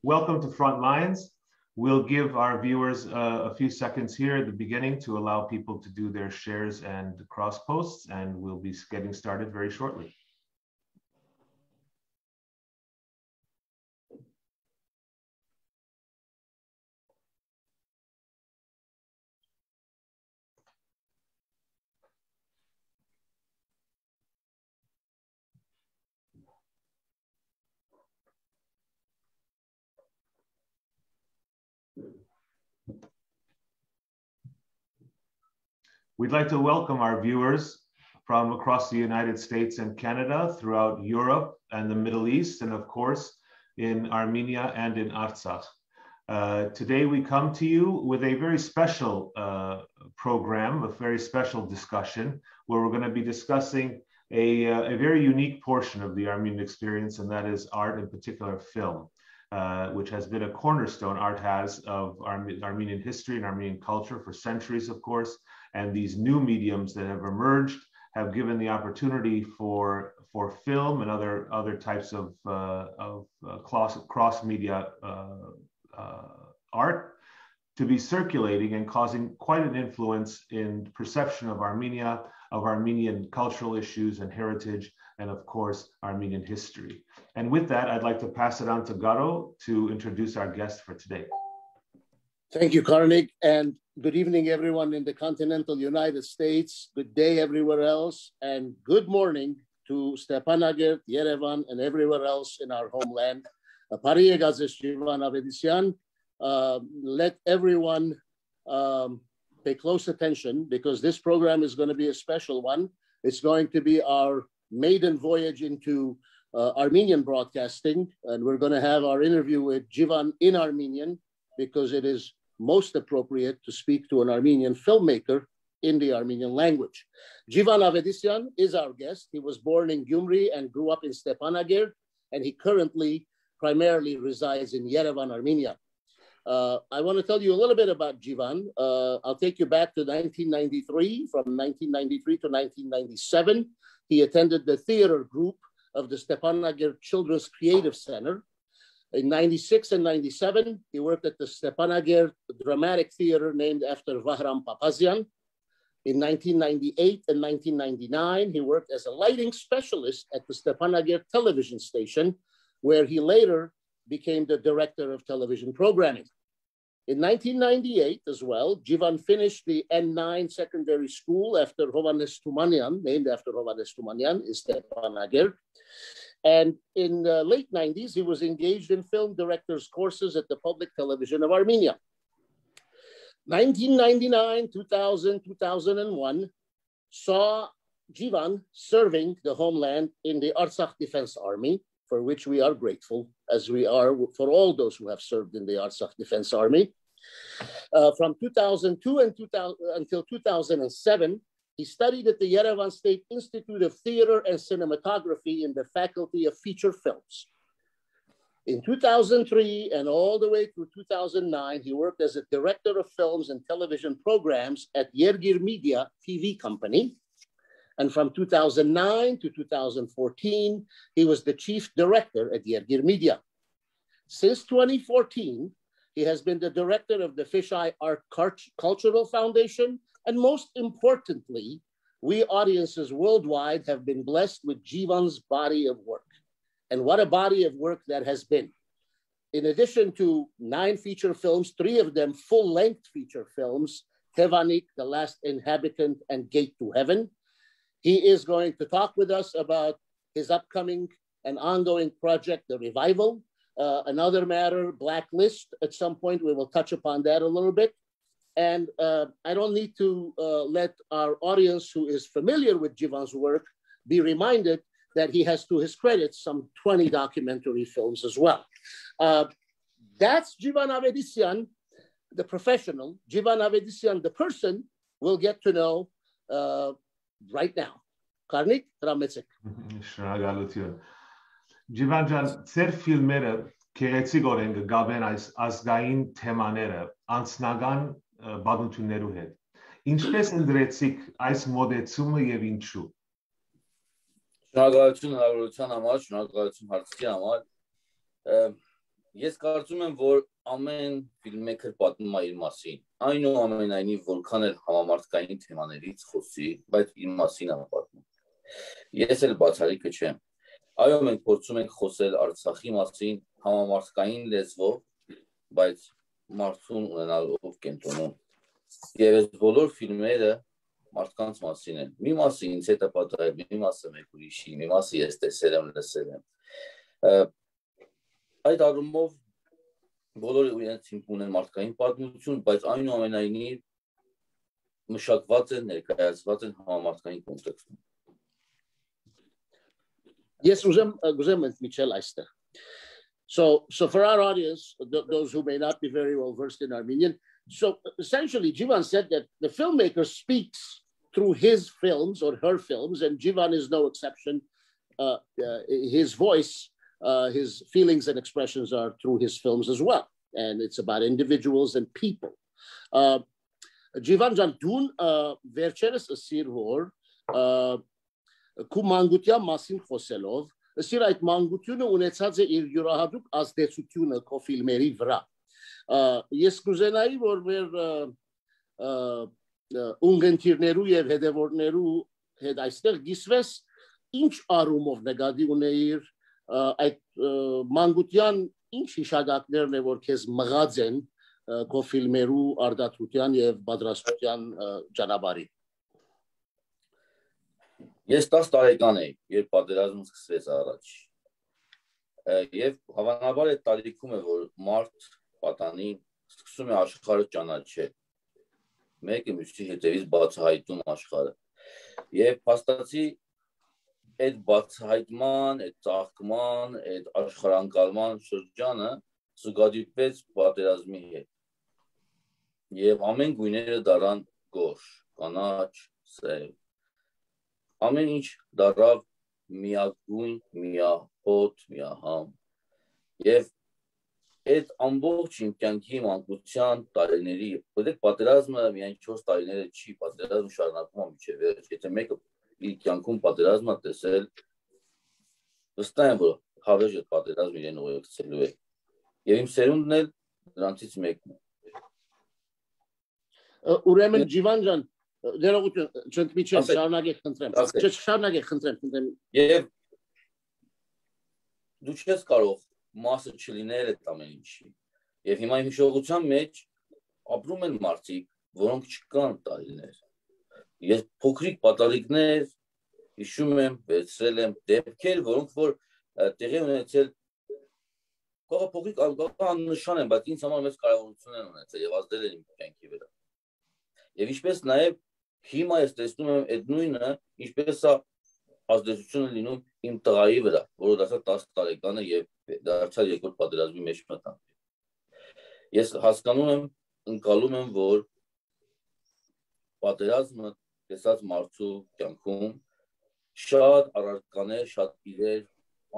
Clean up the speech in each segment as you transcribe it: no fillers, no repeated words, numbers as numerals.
welcome to Frontlines. We'll give our viewers a few seconds here at the beginning to allow people to do their shares and cross posts, and we'll be getting started very shortly. We'd like to welcome our viewers from across the United States and Canada, throughout Europe and the Middle East, and of course, in Armenia and in Artsakh. Today we come to you with a very special program, a very special discussion, where we're going to be discussing a very unique portion of the Armenian experience, and that is art, in particular film, which has been a cornerstone, art has, of Armenian history and Armenian culture for centuries, of course. And these new mediums that have emerged have given the opportunity for film and other types of cross-media art to be circulating and causing quite an influence in perception of Armenia, of Armenian cultural issues and heritage, and of course, Armenian history. And with that, I'd like to pass it on to Garo to introduce our guest for today. Thank you, Karnig, and good evening, everyone in the continental United States. Good day everywhere else, and good morning to Stepanakert, Yerevan, and everywhere else in our homeland. Jivan Avetisyan. Let everyone pay close attention, because this program is going to be a special one. It's going to be our maiden voyage into Armenian broadcasting, and we're going to have our interview with Jivan in Armenian, because it is most appropriate to speak to an Armenian filmmaker in the Armenian language. Jivan Avetisyan is our guest. He was born in Gyumri and grew up in Stepanakert, and he currently primarily resides in Yerevan, Armenia. I want to tell you a little bit about Jivan. I'll take you back to 1993. From 1993 to 1997, he attended the theater group of the Stepanakert Children's Creative Center. In 96 and 97, he worked at the Stepanakert Dramatic Theater named after Vahram Papazian. In 1998 and 1999, he worked as a lighting specialist at the Stepanakert television station, where he later became the director of television programming. In 1998 as well, Jivan finished the N9 secondary school after Hovannes Tumanyan, named after Hovannes Tumanyan, in Stepanakert. And in the late 90s, he was engaged in film director's courses at the Public Television of Armenia. 1999, 2000, 2001 saw Jivan serving the homeland in the Artsakh Defense Army, for which we are grateful, as we are for all those who have served in the Artsakh Defense Army. From 2002 until 2007, he studied at the Yerevan State Institute of Theater and Cinematography in the Faculty of Feature Films. In 2003 and all the way through 2009, he worked as a director of films and television programs at Yergir Media TV company. And from 2009 to 2014, he was the chief director at Yergir Media. Since 2014, he has been the director of the Fisheye Art Cultural Foundation. And most importantly, we audiences worldwide have been blessed with Jivan's body of work. And what a body of work that has been. In addition to 9 feature films, 3 of them full-length feature films, Tevanik, The Last Inhabitant, and Gate to Heaven, he is going to talk with us about his upcoming and ongoing project, The Revival. Another matter, Blacklist. At some point, we will touch upon that a little bit. And I don't need to let our audience who is familiar with Jivan's work be reminded that he has to his credit some 20 documentary films as well. That's Jivan Avetisyan, the professional. Jivan Avetisyan, the person, we'll get to know right now. Karnig, Rametsek. Jivan ջան, ծեր ֆիլմերը քեղեցիկորեն կգաբեն այս ազգային թեմաները անձնական բادություններու հետ։ Ինչպես ընդրեցիք այս մոդեցումը եւ ինչու։ Շնորհակալություն հնարավորության համար, շնորհակալություն հարցի համար։ Ես կարծում եմ, որ ամեն filmmaker պատմում է իր մասին, այնուամենայնիվ որքան էլ համամարտկային թեմաներից խոսի, բայց իր մասին է պատմում։ Ես էլ բացառիկը չեմ։ Այո, մենք փորձում ենք խոսել Արցախի մասին համամարտկային լեզվով, բայց մարդուն ունենալով կենտրոնում։ Եվ այս բոլոր ֆիլմերը մարդկանց մասին են։ Մի մասը ինձ հետ է պատահել, մի մասը մեկ ուրիշի, մի մասը ես տեսել եմ, լսել եմ։ Այդ առումով բոլորը իրենց ունեն մարդկային պատմություն, բայց այնուամենայնիվ մշակված են, ներկայացված են համամարտկային կոնտեքստում։ Yes, ուզեմ Michel այստեղ. So for our audience, those who may not be very well versed in Armenian, so essentially Jivan said that the filmmaker speaks through his films or her films, and Jivan is no exception. His voice, his feelings and expressions are through his films as well. And it's about individuals and people. Jivan Jantun, վերջերս ասիր որ քու մանկության մասին խոսելով, ասիր այդ մանկությունը ունեցած է իր յուրահատուկ ազդեցությունը քո ֆիլմերի վրա։ Ես կուզենայի որ մեր ունգընտիրներու եւ հետևորդներու հետ այստեղ գիսվես ինչ առումով նկատի ունեիր այդ մանկության ինչ հիշադակներն է որ քեզ մղած են քո ֆիլմերու արդարության եւ պատրաստության ճանապարհին։ Ես 10 տարեկան էի, երբ պատերազմը սկսվեց առաջ։ Եվ հավանաբար այդ տարիքում է, որ մարդ պատանի սկսում է աշխարհը ճանաչել։ Մեկը մյուսի հետևից բացահայտում աշխարհը։ Եվ փաստացի այդ բացահայտման, այդ ծաղկման, այդ աշխարհանկալման շրջանը զուգադիպեց պատերազմի հետ։ Եվ ամեն գույները դառան գորշ, կանաչ, սև։ Ամեն ինչ դառավ միագույն, միահոտ, միահամ։ Եվ այդ ամբողջ իմ կյանքի մանկության տարիների, որտեղ պատերազմը միայն 4 տարիները չի, պատերազմը շարունակվում է մինչև վերջ։ Եթե մեկը իր կյանքում պատերազմը տեսել, վստահ եմ, որ հավերժ այդ պատերազմը իրեն ուղեկցելու է։ Եվ իմ սերունդն էլ նրանցից մեկն է։ Ուրեմն Jivan ջան, ներողություն, չընդմիջեմ, շարունակեք խնդրեմ։ Եվ դու չես կարող մասը չլինել այդ ամեն ինչի։ Եվ հիմա իմ հիշողության մեջ ապրում են մարդիկ, որոնք չկան տարիներ։ Ես փոքրիկ պատառիկներ հիշում եմ, վերցրել եմ դեպքեր, որոնք որ տեղի ունեցել փոքրիկ աննշան են, բայց ինձ համար մեծ կարևորություն են ունեցել եւ ազդել են իմ կյանքի վրա։ Եվ ինչպես նաեւ հիմա ես տեսնում եմ այդ նույնը, ինչպես է ազդեցությունը լինում իմ տղայի վրա, որը դարձավ 10 տարեկան է եւ դարձավ երկրորդ պատերազմի մեջ մտան։ Ես հասկանում եմ, ընկալում եմ, որ պատերազմը տեսած մարդու կյանքում շատ առարկաներ, շատ իրեր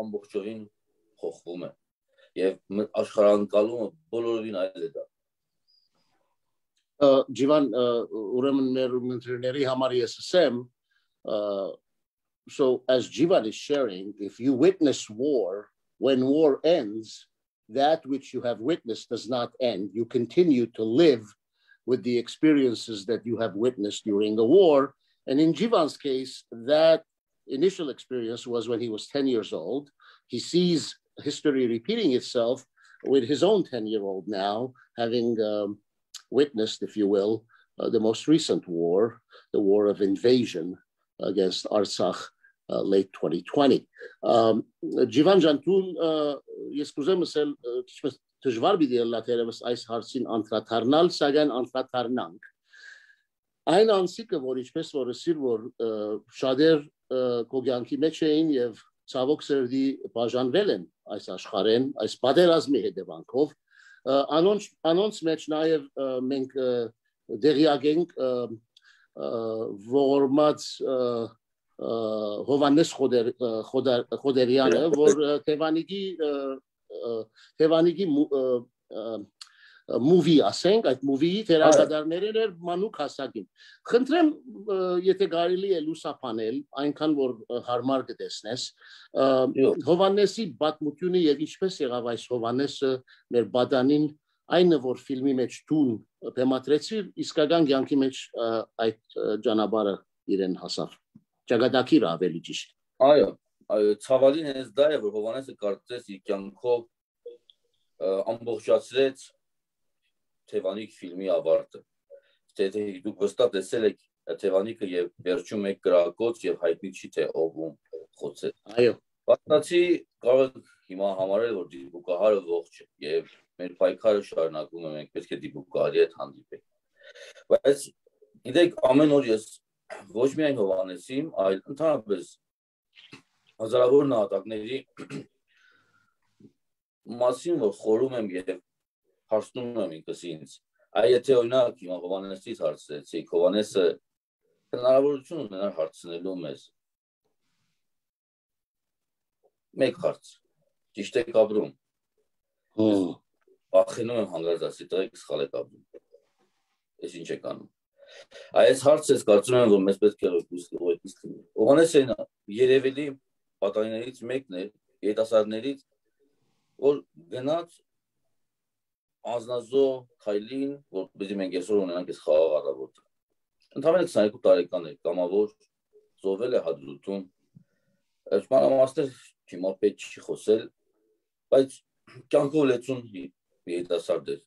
ամբողջովին փոխվում է եւ աշխարհանկալումը բոլորովին այլ է դա։ Jivan, ուրեմն մեր ընկերների համար ես ասեմ, so as Jivan is sharing, if you witness war, when war ends, that which you have witnessed does not end. You continue to live with the experiences that you have witnessed during the war. And in Jivan's case, that initial experience was when he was 10 years old. He sees history repeating itself with his own 10-year-old now, having witnessed, if you will, the most recent war, the war of invasion against Artsakh, late 2020. Jivan Jantun, ես կուզեմ ասել, ինչպես դժվար պիտի ելնա թերևս այս հարցին անդրադառնալ, սակայն անդրադառնանք։ Այն անցիկը, որ ինչպես որ ասիր, որ շատեր քո կյանքի մեջ էին եւ ցավոք սրտի բաժանվել են այս աշխարհեն, այս պատերազմի հետևանքով, անոնց մեջ նաեւ մենք դերիակ ենք ողորմած Հովանես Խոդերյանը, որ Թևանիկի movie ասենք, այդ movie-ի թերագադարներն էր մանուկ հասակին։ Խնդրեմ, եթե կարելի է լուսափանել, այնքան որ հարմար կտեսնես, Հովհաննեսի պատմությունը եւ ինչպես եղավ այս Հովհաննեսը մեր բադանին, այնը որ ֆիլմի մեջ տուն բեմադրեցի, իսկական կյանքի մեջ այդ ճանապարհը իրեն հասավ։ Ճակատագիր ավելի ճիշտ։ Այո, ցավալին հենց դա է, որ Հովհաննեսը կարծես իր կյանքով ամբողջացրեց Թևանիկ ֆիլմի ավարտը։ Եթե դուք վստահ տեսել եք Թևանիկը եւ վերջում մեկ կրակոց եւ հայտնի չի թե ով ում խոցել։ Այո։ Բացի կարող եք հիմա համարել, որ դիպուկահարը ողջ է եւ մեր պայքարը շարունակում է, մենք պետք է դիպուկահարի հետ հանդիպենք։ Բայց գիտեք, ամեն օր ես ոչ միայն Հովհաննեսին, այլ ընդհանրապես հազարավոր նահատակների մասին որ խորում եմ եւ հարցնում եմ ինքս ինձ, եթե օրինակ հիմա Հովհաննեսից հարցրեցիք, Հովհաննեսը հնարավորություն ունենար հարցնելու մեզ մեկ հարց, ճիշտ եք ապրում, վախենում եմ հանգարց ասի, տղեկ սխալ եք ապրում, ես ինչ եք անում, այս հարցը ես կարծում եմ, որ մեզ պետք է ուղեկից լինի, Հովհաննեսը երևելի պատանիներից մեկն է, երիտասարդներից, որ գնաց անձնազոհ քայլին, որպեսզի մենք այսօր ունենանք այս խաղաղ առավոտը։ Ընդհանրապես 22 տարեկան է, կամավոր, զոհվել է Հադրութում։ Մանրամասներ հիմա պետք չի խոսել, բայց կյանքով լեցուն երիտասարդ էր։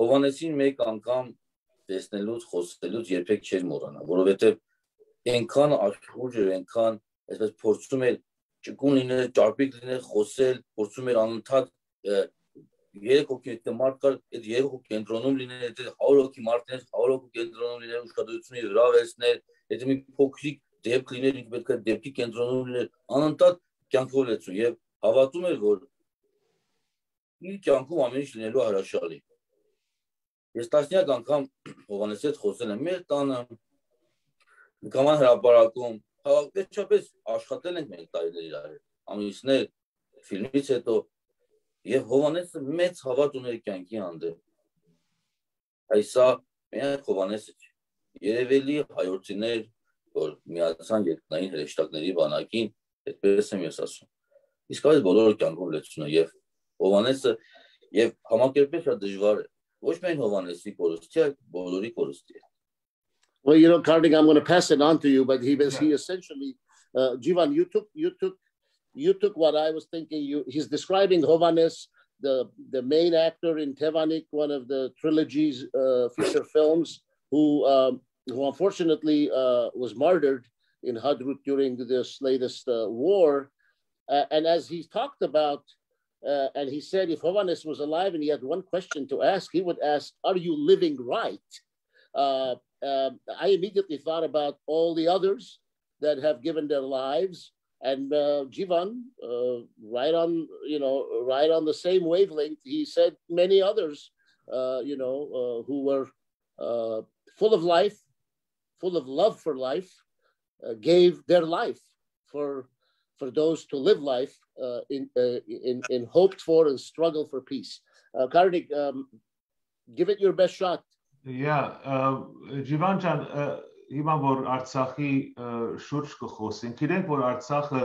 Հովհաննեսին մեկ անգամ տեսնելուց, խոսելուց երբեք չէր մոռանա, որովհետև այնքան աշխուժ էր, այնքան այսպես փորձում էր ճկուն լինել, ճարպիկ լինել, խոսել, փորձում էր անընդհատ երեք հոգի մարդ կար, այդ երեք հոգի կենտրոնում լինել, այդ 100 հոգի մարդներ, 100 հոգի կենտրոնում լինել, ուշադրությունը վրա վերցնել, այդ մի փոքրիկ դեպք լինել, ինքը պետք է դեպքի կենտրոնում լինել, անընդհատ կյանքով լեցուն եւ հավատում էր, որ իր կյանքում ամեն ինչ լինելու հրաշալի։ Ես տասնյակ անգամ Հովհաննեսի հետ խոսել եմ մեր տանը, նկարման հրապարակում, վերջապես աշխատել ենք մենք տարիներ իրար հետ, ամիսներ, ֆիլմից հետո եւ Հովհաննեսը մեծ հավատ ուներ կյանքի հանդեպ։ Այսա միայն Հովհաննեսը չէ։ Երևելի հայրենիներ, որ միացան երկնային հրեշտակների բանակին, այդպես եմ ես ասում։ Իսկ այս բոլորը կյանքում լեցուն է եւ Հովհաննեսը եւ համակերպել շատ դժվար է։ Ոչ միայն Հովհաննեսի կորստի, այլ բոլորի կորստի է։ Well, Karnig, I'm going to pass it on to you, but he essentially, Jivan, you took what I was thinking. He's describing Hovannes, the main actor in Tevanik, one of the trilogy's feature films, who unfortunately was martyred in Hadrut during this latest war. And as he talked about, and he said if Hovannes was alive and he had one question to ask, he would ask, are you living right? I immediately thought about all the others that have given their lives, and Jivan, right on the same wavelength. He said many others, who were full of life, full of love for life, gave their life for those to live life in hoped for and struggle for peace. Karnig, give it your best shot. Yeah, Jivan ջան, հիմա որ Արցախի շուրջ կխոսենք, իրենք որ Արցախը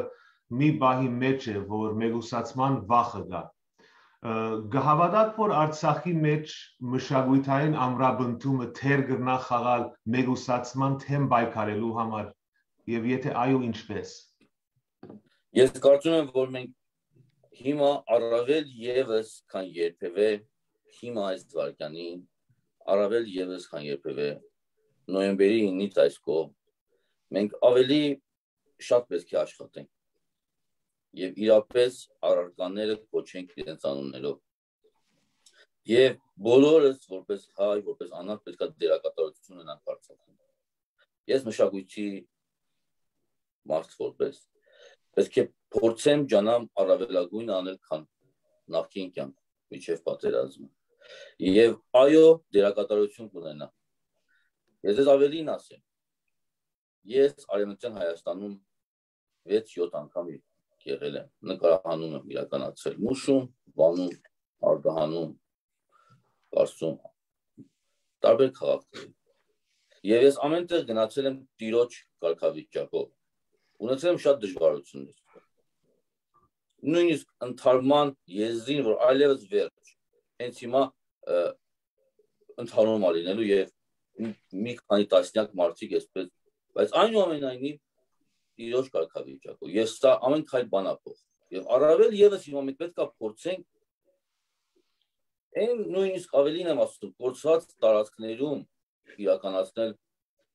մի բահի մեջ է, որ մեգուսացման վախը կա։ Գահավատակ որ Արցախի մեջ մշակութային ամրապնդումը թեր կգնա խաղալ մեգուսացման թեմ պայքարելու համար, եւ եթե այո, ինչպես։ Ես կարծում եմ, որ մենք հիմա առավել եւս քան երբևէ հիմա այս վարքյանին առավել եւս քան երբևէ նոյեմբերի 9-ից այս կողմ մենք ավելի շատ պետք է աշխատենք եւ իրապես առարկաները կոչենք իրենց անուններով եւ բոլորս որպես հայ, որպես անհատ պետք է դերակատարություն ունենանք Արցախում։ Ես մշակույթի մարդ որպես պետք է փորձեմ ջանամ առավելագույն անել քան նախկին կյանք միջև պատերազմը եւ այո դերակատարություն կունենա։ Ես ես ավելին ասեմ, ես Արևմտյան Հայաստանում 6-7 անգամ եղել եմ, նկարահանում եմ իրականացրել Մուշում, Վանում, Արգահանում, Կարծում տարբեր քաղաքների։ Եվ ես ամեն տեղ գնացել եմ տիրոջ կարգավիճակով։ Ունեցել եմ շատ դժվարություններ։ Նույնիսկ ընդհարման եզրին, որ այլևս վերջ, հենց հիմա ընդհանուր լինելու եւ մի քանի տասնյակ մարդիկ էսպես, բայց այնուամենայնիվ տիրոջ կարգավիճակով։ Ես սա ամեն քայլ բանափոխ։ Եվ առավել եւս հիմա մենք պետք է փորձենք այն նույնիսկ ավելին եմ ասում, կորցված տարածքներում իրականացնել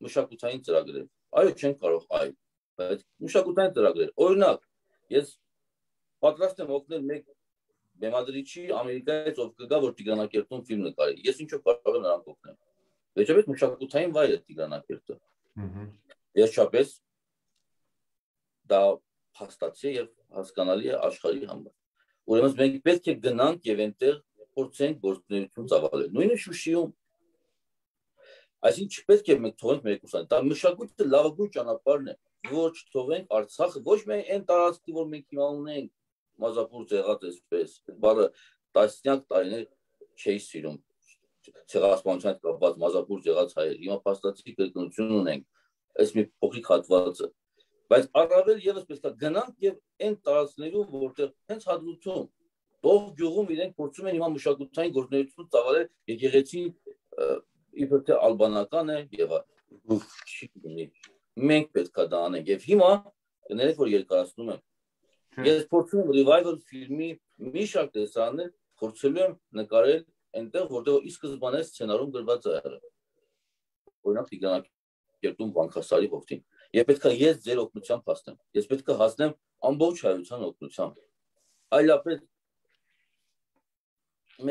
մշակութային ծրագրեր։ Այո, չենք կարող այլ, բայց մշակութային ծրագրեր։ Օրինակ, ես պատրաստ եմ օգնել մեկ բեմադրիչի Ամերիկայից, ով կգա, որ Տիգրանակերտում ֆիլմ նկարի։ Ես ինչով կարող եմ նրան օգնել։ Վերջապես մշակութային վայր է Տիգրանակերտը։ Վերջապես դա փաստացի եւ հասկանալի է աշխարհի համար։ Ուրեմն մենք պետք է գնանք եւ այնտեղ փորձենք գործունեություն ծավալել։ Նույնը Շուշիում։ Այսինքն չպետք է մենք թողենք մեկուսան։ Դա մշակույթը լավագույն ճանապարհն է, ոչ թողենք Արցախը, ոչ միայն այն տարածքի, որ մենք հիմա ունենք, մազապուրց եղած էսպես, բառը տասնյակ տարիներ չէի սիրում։ Ցեղասպանության հետ կապված մազապուրց եղած հայեր, հիմա փաստացի կրկնություն ունենք, այս մի փոքրիկ հատվածը։ Բայց առավել եւս պետք է գնանք եւ այն տարածքներում, որտեղ հենց հադրութում, դող գյուղում իրենք փորձում են հիմա մշակութային գործունեություն ծավալել, եկեղեցին իբր թե ալբանական է եւ մենք պետք է դա անենք եւ հիմա կներեք որ երկարացնում եմ ես փորձում եմ revival ֆիլմի մի շարք տեսարաններ փորձելու եմ նկարել այնտեղ որտեղ ի սկզբանե սցենարում գրված է օրինակ Տիգրանակերտում Վանքասարի հովտին եւ պետք է ես ձեր օգնությամբ հասնեմ ես պետք է հասնեմ ամբողջ հայության օգնությամբ այլապես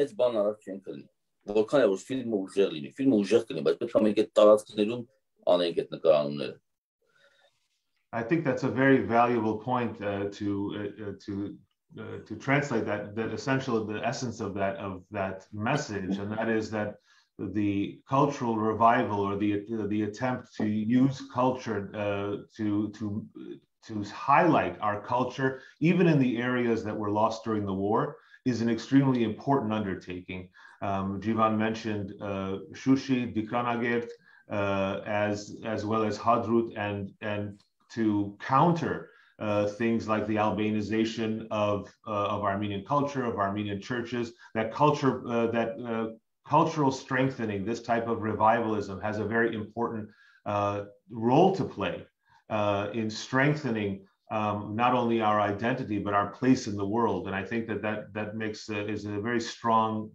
մեծ բան արած չենք լինի որքան է որ ֆիլմը ուժեղ լինի ֆիլմը ուժեղ կլինի բայց պետք է մենք այդ տարածքներում անենք այդ նկարանումները I think that's a very valuable point to translate that essential the essence of that message, and that is that the cultural revival or the attempt to use culture to highlight our culture, even in the areas that were lost during the war, is an extremely important undertaking. Jivan mentioned Shushi, Dikranagert, as well as Hadrut, and to counter things like the Albanization of Armenian culture, of Armenian churches. That cultural strengthening, this type of revivalism, has a very important role to play in strengthening not only our identity but our place in the world. And I think that makes is a very strong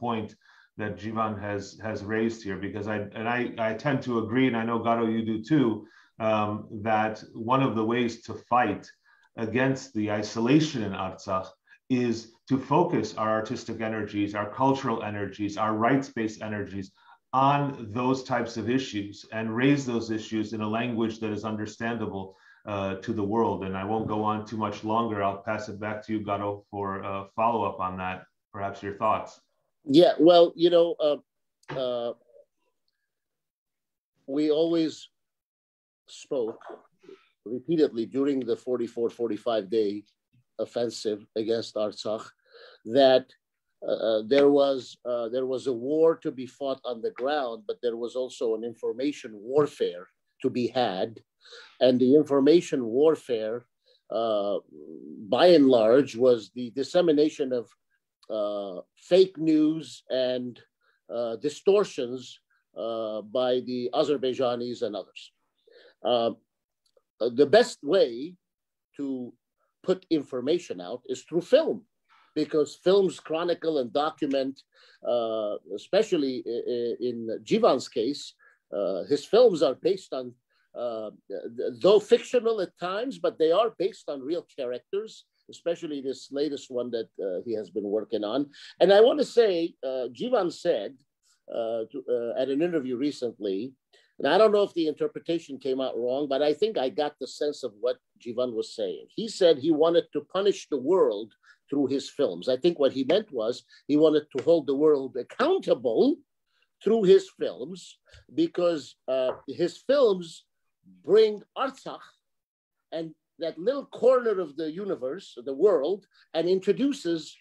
point that Jivan has raised here, because I tend to agree, and I know Garo you do too, that one of the ways to fight against the isolation in Artsakh is to focus our artistic energies, our cultural energies, our rights-based energies on those types of issues and raise those issues in a language that is understandable to the world. And I won't go on too much longer. I'll pass it back to you, Garo, for a follow-up on that. Perhaps your thoughts. Yeah, well, we always spoke repeatedly during the 44-45-day offensive against Artsakh that there was a war to be fought on the ground, but there was also an information warfare to be had. And the information warfare, by and large, was the dissemination of fake news and distortions by the Azerbaijanis and others. The best way to put information out is through film, because films chronicle and document, especially in Jivan's case, his films are based on, though fictional at times, but they are based on real characters, especially this latest one that he has been working on. And I want to say, Jivan said at an interview recently, and I don't know if the interpretation came out wrong, but I think I got the sense of what Jivan was saying. He said he wanted to punish the world through his films. I think what he meant was he wanted to hold the world accountable through his films, because his films bring Artsakh and that little corner of the universe, the world, and introduces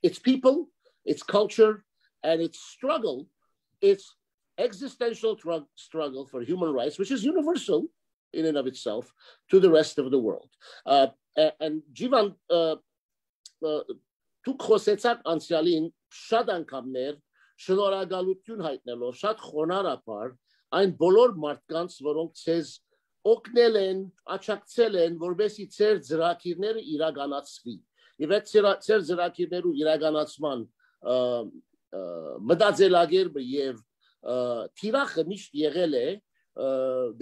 its people its culture, and its struggle, its existential struggle for human rights, which is universal in and of itself, to the rest of the world. And Jivan, դուք խոսեցաք անցյալին շատ անգամներ շնորհակալություն հայտնելով շատ խոնարհաբար այն բոլոր մարդկանց, որոնք ցեզ օգնել են, աջակցել են, որովհետեւ ծեր ծրագիրները իրականացվի։ Եվ այդ ծեր ծրագիրներու իրականացման մտածելակերպը եւ թիրախը միշտ եղել է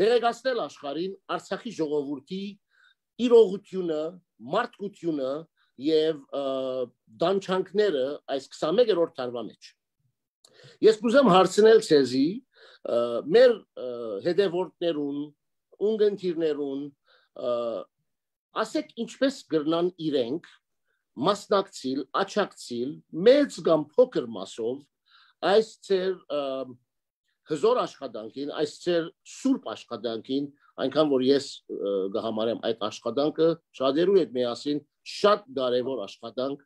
դերեկացնել աշխարհին Արցախի ժողովրդի իրողությունը, մարդկությունը եւ դանչանքները այս 21-րդ տարվա մեջ։ Ես կուզեմ հարցնել ցեզի մեր հետևորդներուն, ունգընտիրներուն, ասեք ինչպես կրնան իրենք մասնակցիլ, աջակցիլ մեծ կամ փոքր մասով այս ծեր հզոր աշխատանքին, այս ծեր սուրբ աշխատանքին, այնքան որ ես կհամարեմ այդ աշխատանքը շատերու հետ միասին շատ կարևոր աշխատանք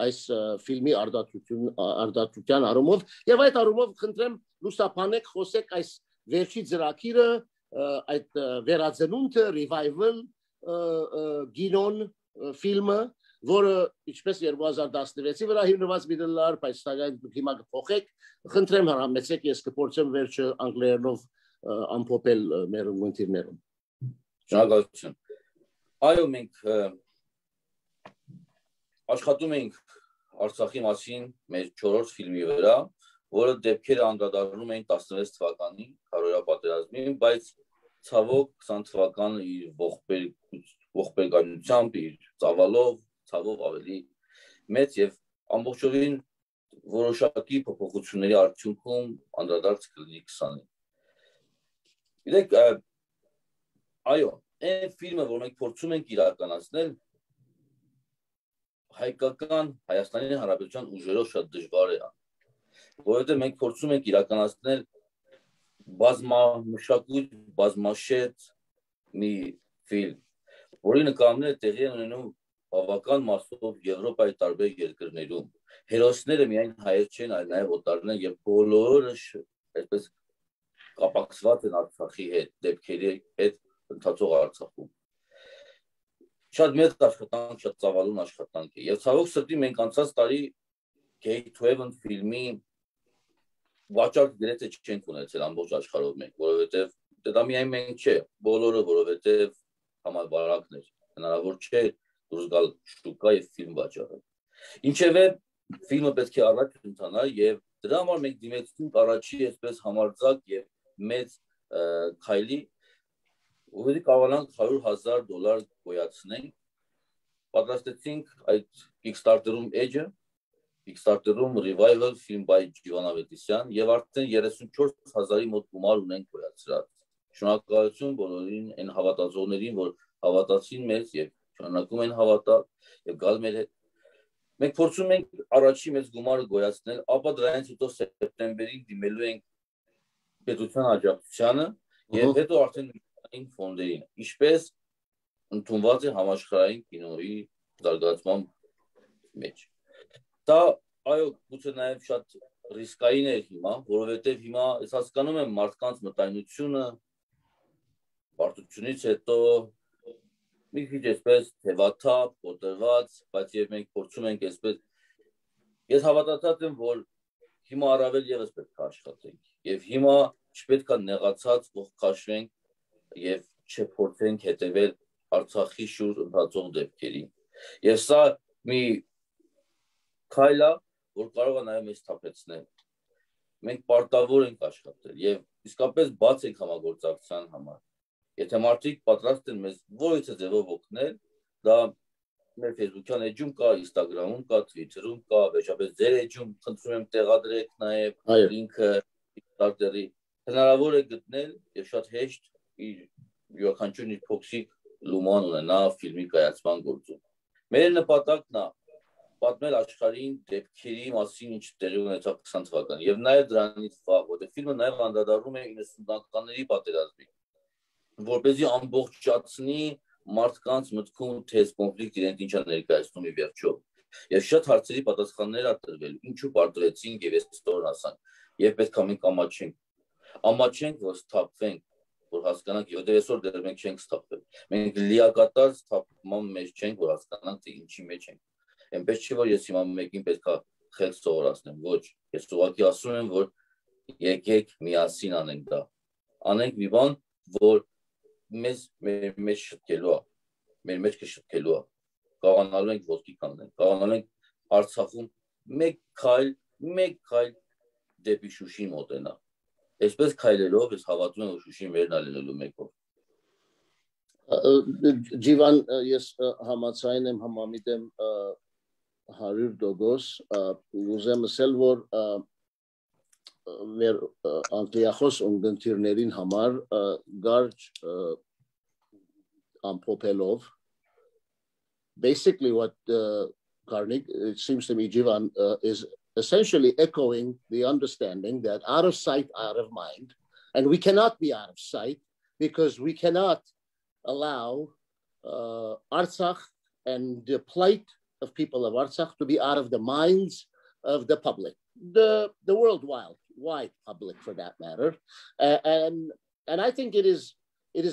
այս ֆիլմի արտադրության առումով եւ այդ առումով խնդրեմ լուսաբանեք խոսեք այս վերջի ծրագիրը այդ վերածնունդը revival գինոն ֆիլմը որը ինչպես 2016-ի վրա հիմնված միդլար բայց հիմա կփոխեք խնդրեմ հարամեցեք ես կփորձեմ վերջը անգլերենով ամփոփել մեր ունկնդիրներում Շնորհակալություն այո մենք աշխատում ենք Արցախի մասին մեր 4-րդ ֆիլմի վրա, որը դեպքերը անդրադառնում էին 16 թվականի քարոզիա պատերազմին, բայց ցավոք 20 թվականը իր ողբերգությամբ, իր ծավալով, ցավով ավելի մեծ եւ ամբողջովին որոշակի փոփոխությունների արդյունքում անդրադարձ կլինի 20-ին։ Գիտեք, այո, այն ֆիլմը, որ մենք փորձում ենք իրականացնել հայկական Հայաստանի Հանրապետության ուժերով շատ դժվար է, որովհետև մենք փորձում ենք իրականացնել բազմամշակույթ, բազմաշերտ մի ֆիլմ, որի նկարները տեղի են ունենում բավական մասով Եվրոպայի տարբեր երկրներում։ Հերոսները միայն հայեր չեն, այլ նաև օտարներ եւ բոլորը այսպես կապակցված են Արցախի հետ, դեպքերի հետ ընթացող Արցախում։ Շատ մեծ աշխատանք, շատ ծավալուն աշխատանք է։ Եվ ցավոք սրտի մենք անցած տարի Gate to Heaven ֆիլմի վաճառք գրեթե չենք ունեցել ամբողջ աշխարհով մենք, որովհետև դա միայն մենք չէ, բոլորը, որովհետև համավարակներ, հնարավոր չէ դուրս գալ շուկա եւ ֆիլմ վաճառել։ Ինչևէ, ֆիլմը պետք է առաջ ընթանա եւ դրա համար մենք դիմեցինք առաջի այսպես համարձակ եւ մեծ քայլի Ուղղակի կարողանանք $100,000 գոյացնենք, պատրաստեցինք այդ Kickstarter-ում edge-ը, Kickstarter-ում revival film by Jivan Avetisyan եւ արդեն 34,000-ի մոտ գումար ունենք գոյացրած։ Շնորհակալություն բոլորին այն հավատացողներին, որ հավատացին մեզ եւ շարունակում են հավատալ եւ գալ մեր հետ։ Մենք փորձում ենք առաջի մեծ գումարը գոյացնել, ապա դրանից հետո սեպտեմբերին դիմելու ենք պետության աջակցությանը եւ հետո արդեն ֆոնդերին, ինչպես ընդունված է համաշխարհային կինոյի զարգացման մեջ։ Դա այո, գուցե նաև շատ ռիսկային է հիմա, որովհետև հիմա ես հասկանում եմ մարդկանց մտայնությունը բարդությունից հետո մի քիչ այսպես թևաթափ, կոտրված, բայց եւ մենք փորձում ենք այսպես ես հավատացած եմ, որ հիմա առավել եւս պետք է աշխատենք եւ հիմա չպետք է նեղացած ողքաշվենք եւ չփորձենք հետևել Արցախի շուրջ ընթացող դեպքերին։ Եվ սա մի քայլ է, որ կարող է նաև մեզ թափեցնել։ Մենք պարտավոր ենք աշխատել եւ իսկապես բաց ենք համագործակցության համար։ Եթե մարդիկ պատրաստ են մեզ որևէ ձևով օգնել, դա մեր Facebook-յան էջում կա, Instagram-ում կա, Twitter-ում կա, վերջապես ձեր էջում խնդրում եմ տեղադրեք նաև լինքը Kickstarter-ի։ Հնարավոր է գտնել եւ շատ հեշտ իր յուրաքանչյուրն իր փոքրիկ լուման ունենա ֆիլմի կայացման գործում։ Մեր նպատակն է պատմել աշխարհին դեպքերի մասին, ինչ տեղի ունեցավ 20 թվականին եւ նաեւ դրանից վաղ, որտեղ ֆիլմը նաեւ անդրադառնում է 90-ականների պատերազմին, որպեսզի ամբողջացնի մարդկանց մտքում թե այս կոնֆլիկտը իրենք ինչա ներկայացնում ի վերջո։ Եվ շատ հարցերի պատասխաններ տրվել, ինչու պարտվեցինք եւ այս տորն ասանք, եւ պետք է մենք ամաչենք, որ սթափվենք, որ հասկանանք, եւ այսօր դեռ մենք չենք սթափվել։ Մենք լիակատար սթափման մեջ չենք, որ հասկանանք, թե ինչի մեջ ենք։ Այնպես չի, որ ես հիմա մեկին պետք է խելք սովորացնեմ, ոչ, ես ուղղակի ասում եմ, որ եկեք միասին անենք դա։ Անենք մի բան, որ մեր մեջ շտկելու է, մեր մեջքը շտկելու է, կարողանալու ենք ոտքի կանգնել, կարողանալու ենք Արցախում մեկ քայլ դեպի Շուշի մոտենալ։ Այսպես քայլելով ես հավատում եմ, որ Շուշին վերն ալնելու մեկով։ Jivan, ես համաձայն եմ, համամիտ եմ 100%, ուզեմ ասել, որ մեր անգլիախոս ունգընտիրներին համար գարջ ամփոփելով basically what Karnig, it seems to me, Jivan, is essentially echoing the understanding that out of sight, out of mind, and we cannot be out of sight because we cannot allow Artsakh and the plight of people of Artsakh to be out of the minds of the public, the worldwide public for that matter. And I think it is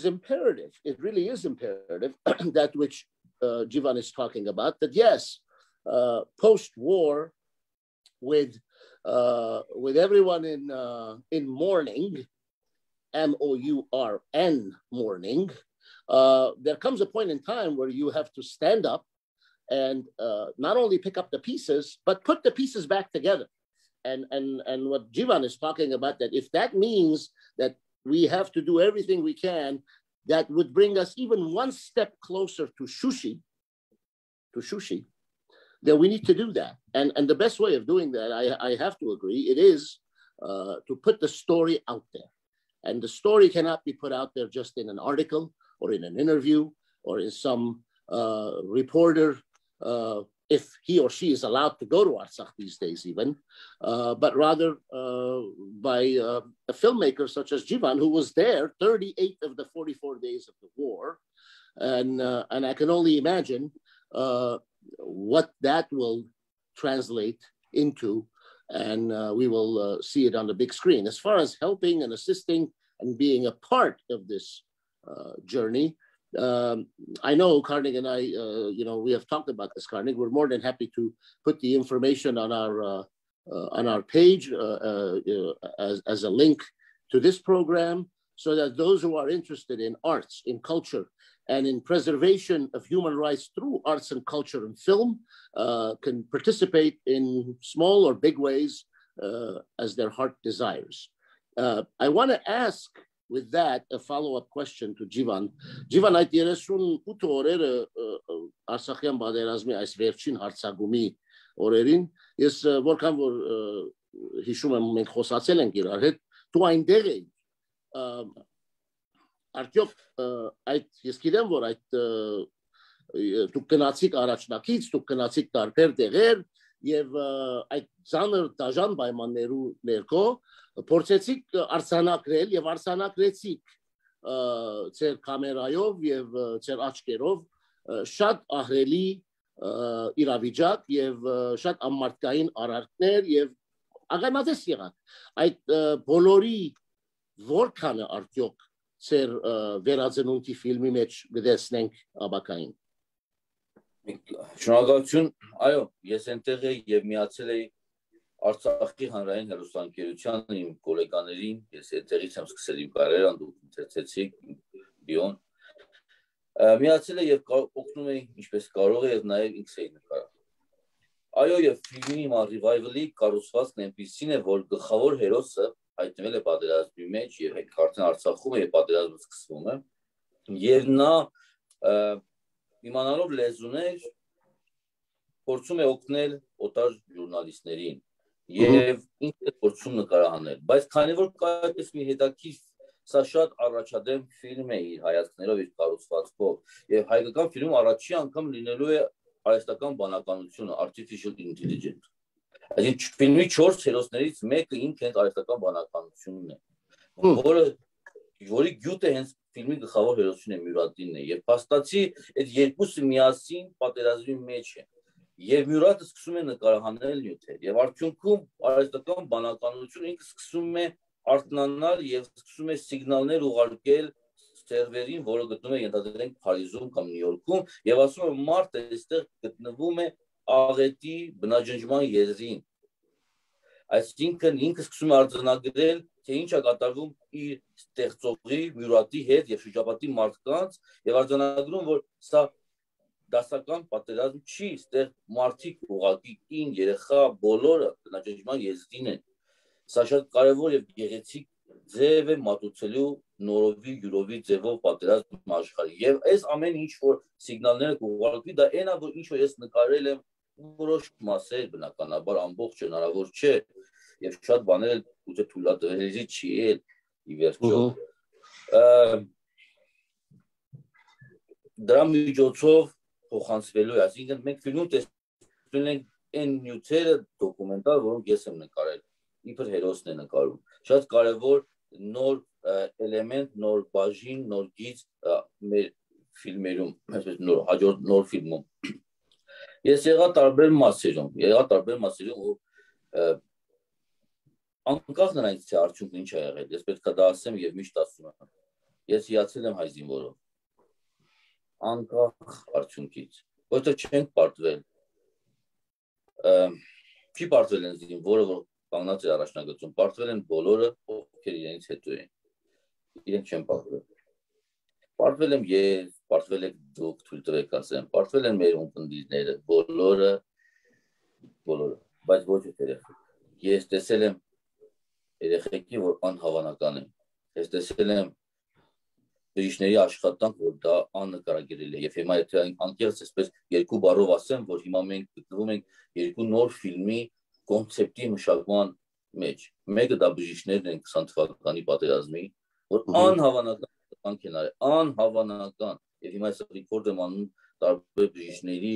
imperative, it really is imperative, that which Jivan is talking about, that yes, post-war, with everyone in mourning, MOURN, mourning, there comes a point in time where you have to stand up and not only pick up the pieces, but put the pieces back together. And what Jivan is talking about, that if that means that we have to do everything we can, that would bring us even one step closer to Shushi, then we need to do that. And the best way of doing that, I have to agree, it is to put the story out there. And the story cannot be put out there just in an article or in an interview or in some reporter, if he or she is allowed to go to Artsakh these days even, but rather by a filmmaker such as Jivan, who was there 38 of the 44 days of the war. And I can only imagine what that will translate into, and we will see it on the big screen. As far as helping and assisting and being a part of this journey, I know Karnig and I, we have talked about this, Karnig. We're more than happy to put the information on our page as a link to this program, so that those who are interested in arts, in culture, and in preservation of human rights through arts and culture and film can participate in small or big ways as their heart desires. I want to ask with that a follow-up question to Jivan. Jivan, այդ 38 օրերը Արցախյան բادرազմի այս վերջին հարցագումի օրերին, ես որքան որ հիշում եմ, մենք խոսացել ենք իրար հետ, դու այնտեղ էի, արդյոք այդ ես գիտեմ, որ այդ դուք գնացիք առաջնակից, դուք գնացիք տարբեր տեղեր եւ այդ ցաներ դաժան պայմաններու ներքո փորձեցիք արձանագրել եւ արձանագրեցիք ձեր կամերայով եւ ձեր աչքերով շատ ահռելի իրավիճակ եւ շատ ամարտկային արարքներ եւ աղանատես եղաք այդ բոլորի որքանը արդյոք ձեր վերածնունդի ֆիլմի մեջ գտեսնենք աբակային։ Շնորհակալություն, այո, ես այնտեղ էի եւ միացել էի Արցախի հանրային հեռուստաընկերության իմ գոլեգաներին, ես այդտեղից եմ սկսել իմ կարիերան, դուք ընթերցեցիք բիոն։ Միացել էի եւ օգնում էի ինչպես կարող է եւ նաեւ ինքս էի նկարում։ Այո, եւ ֆիլմի ռիվայվլի կառուցվածքն այնպեսին է, որ գլխավոր հերոսը հայտնվել է պատերազմի մեջ եւ արդեն Արցախում է եւ պատերազմը սկսվում է եւ նա իմանալով լեզուներ փորձում է օգնել օտար ժուրնալիստներին եւ ինքը փորձում նկարահանել, բայց քանի որ կա այդպես մի հետաքրքիր, սա շատ առաջադեմ ֆիլմ է իր հայացքներով, իր կառուցվածքով եւ հայկական ֆիլմում առաջի անգամ լինելու է արհեստական բանականությունը, artificial intelligence. Այսինքն ֆիլմի 4 հերոսներից մեկը ինքը հենց արհեստական բանականությունն է, որի գյուտը հենց ֆիլմի գլխավոր հերոսն է Մյուրատինն է եւ փաստացի այդ երկուսը միասին պատերազմի մեջ են Եվ մյուրատը սկսում է նկարահանել նյութեր, եւ արդյունքում արհեստական բանականությունը ինքը սկսում է արթնանալ եւ սկսում է սիգնալներ ուղարկել սերվերին, որը գտնվում է ենթադրենք Փարիզում կամ Նյու Յորքում, եւ ասում է մարդը այստեղ գտնվում է աղետի բնաջնջման եզրին։ Այսինքն ինքը սկսում է արձանագրել, թե ինչ է կատարվում իր ստեղծողի մյուրատի հետ եւ շրջապատի մարդկանց եւ արձանագրում, որ սա դասական պատերազմ չի, այստեղ մարդիկ ուղղակի կին, երեխա, բոլորը բնաջնջման եզրին են։ Սա շատ կարևոր եւ գեղեցիկ ձև է մատուցելու նորովի, յուրովի ձևով պատերազմ աշխարհի։ Եվ այս ամեն ինչ որ սիգնալները կուղարկվի, դա այնա, որ ինչ որ ես նկարել եմ որոշ մասեր, բնականաբար ամբողջ հնարավոր չէ, եւ շատ բաներ ուղղակի թույլատրելի չի էլ ի վերջո։ Դրա միջոցով փոխանցվելու է, այսինքն մենք ֆիլմում տեսնում ենք այն նյութերը դոկումենտալ, որոնք ես եմ նկարել, իբր հերոսն է նկարում։ Շատ կարևոր նոր էլեմենտ, նոր բաժին, նոր գիծ մեր ֆիլմերում, այսպես հաջորդ նոր ֆիլմում։ Ես եղա տարբեր մասերում, ու անկախ նրանից թե արդյունքն ինչ է եղել, ես պետք է դա ասեմ եւ միշտ ասում եմ։ Ես հիացել եմ հայ զինվորով։ Անկախ արդյունքից, որտեղ չենք պարտվել։ Չի պարտվել են զինվորը, որ կանգնած է առաջնագծում, պարտվել են բոլորը, ովքեր իրենից հետո են։ Իրենք չեն պարտվել։ Պարտվել եմ ես, պարտվել եք դուք, թույլ տվեք ասեմ, պարտվել են մեր ունկնդիրները, բոլորը, բայց ոչ երեխեք։ Ես տեսել եմ երեխեքի, որ անհավանական են։ Ես տեսել եմ բժիշկների աշխատանք, որ դա աննկարագրելի է։ Եվ հիմա եթե անկեղծ այսպես երկու բառով ասեմ, որ հիմա մենք գտնվում ենք երկու նոր ֆիլմի կոնցեպտի մշակման մեջ։ Մեկը դա բժիշկներն են 20 թվականի պատերազմի, որ անհավանական են արել, անհավանական։ Եվ հիմա այս ռեկորդ եմ անում տարբեր բժիշկների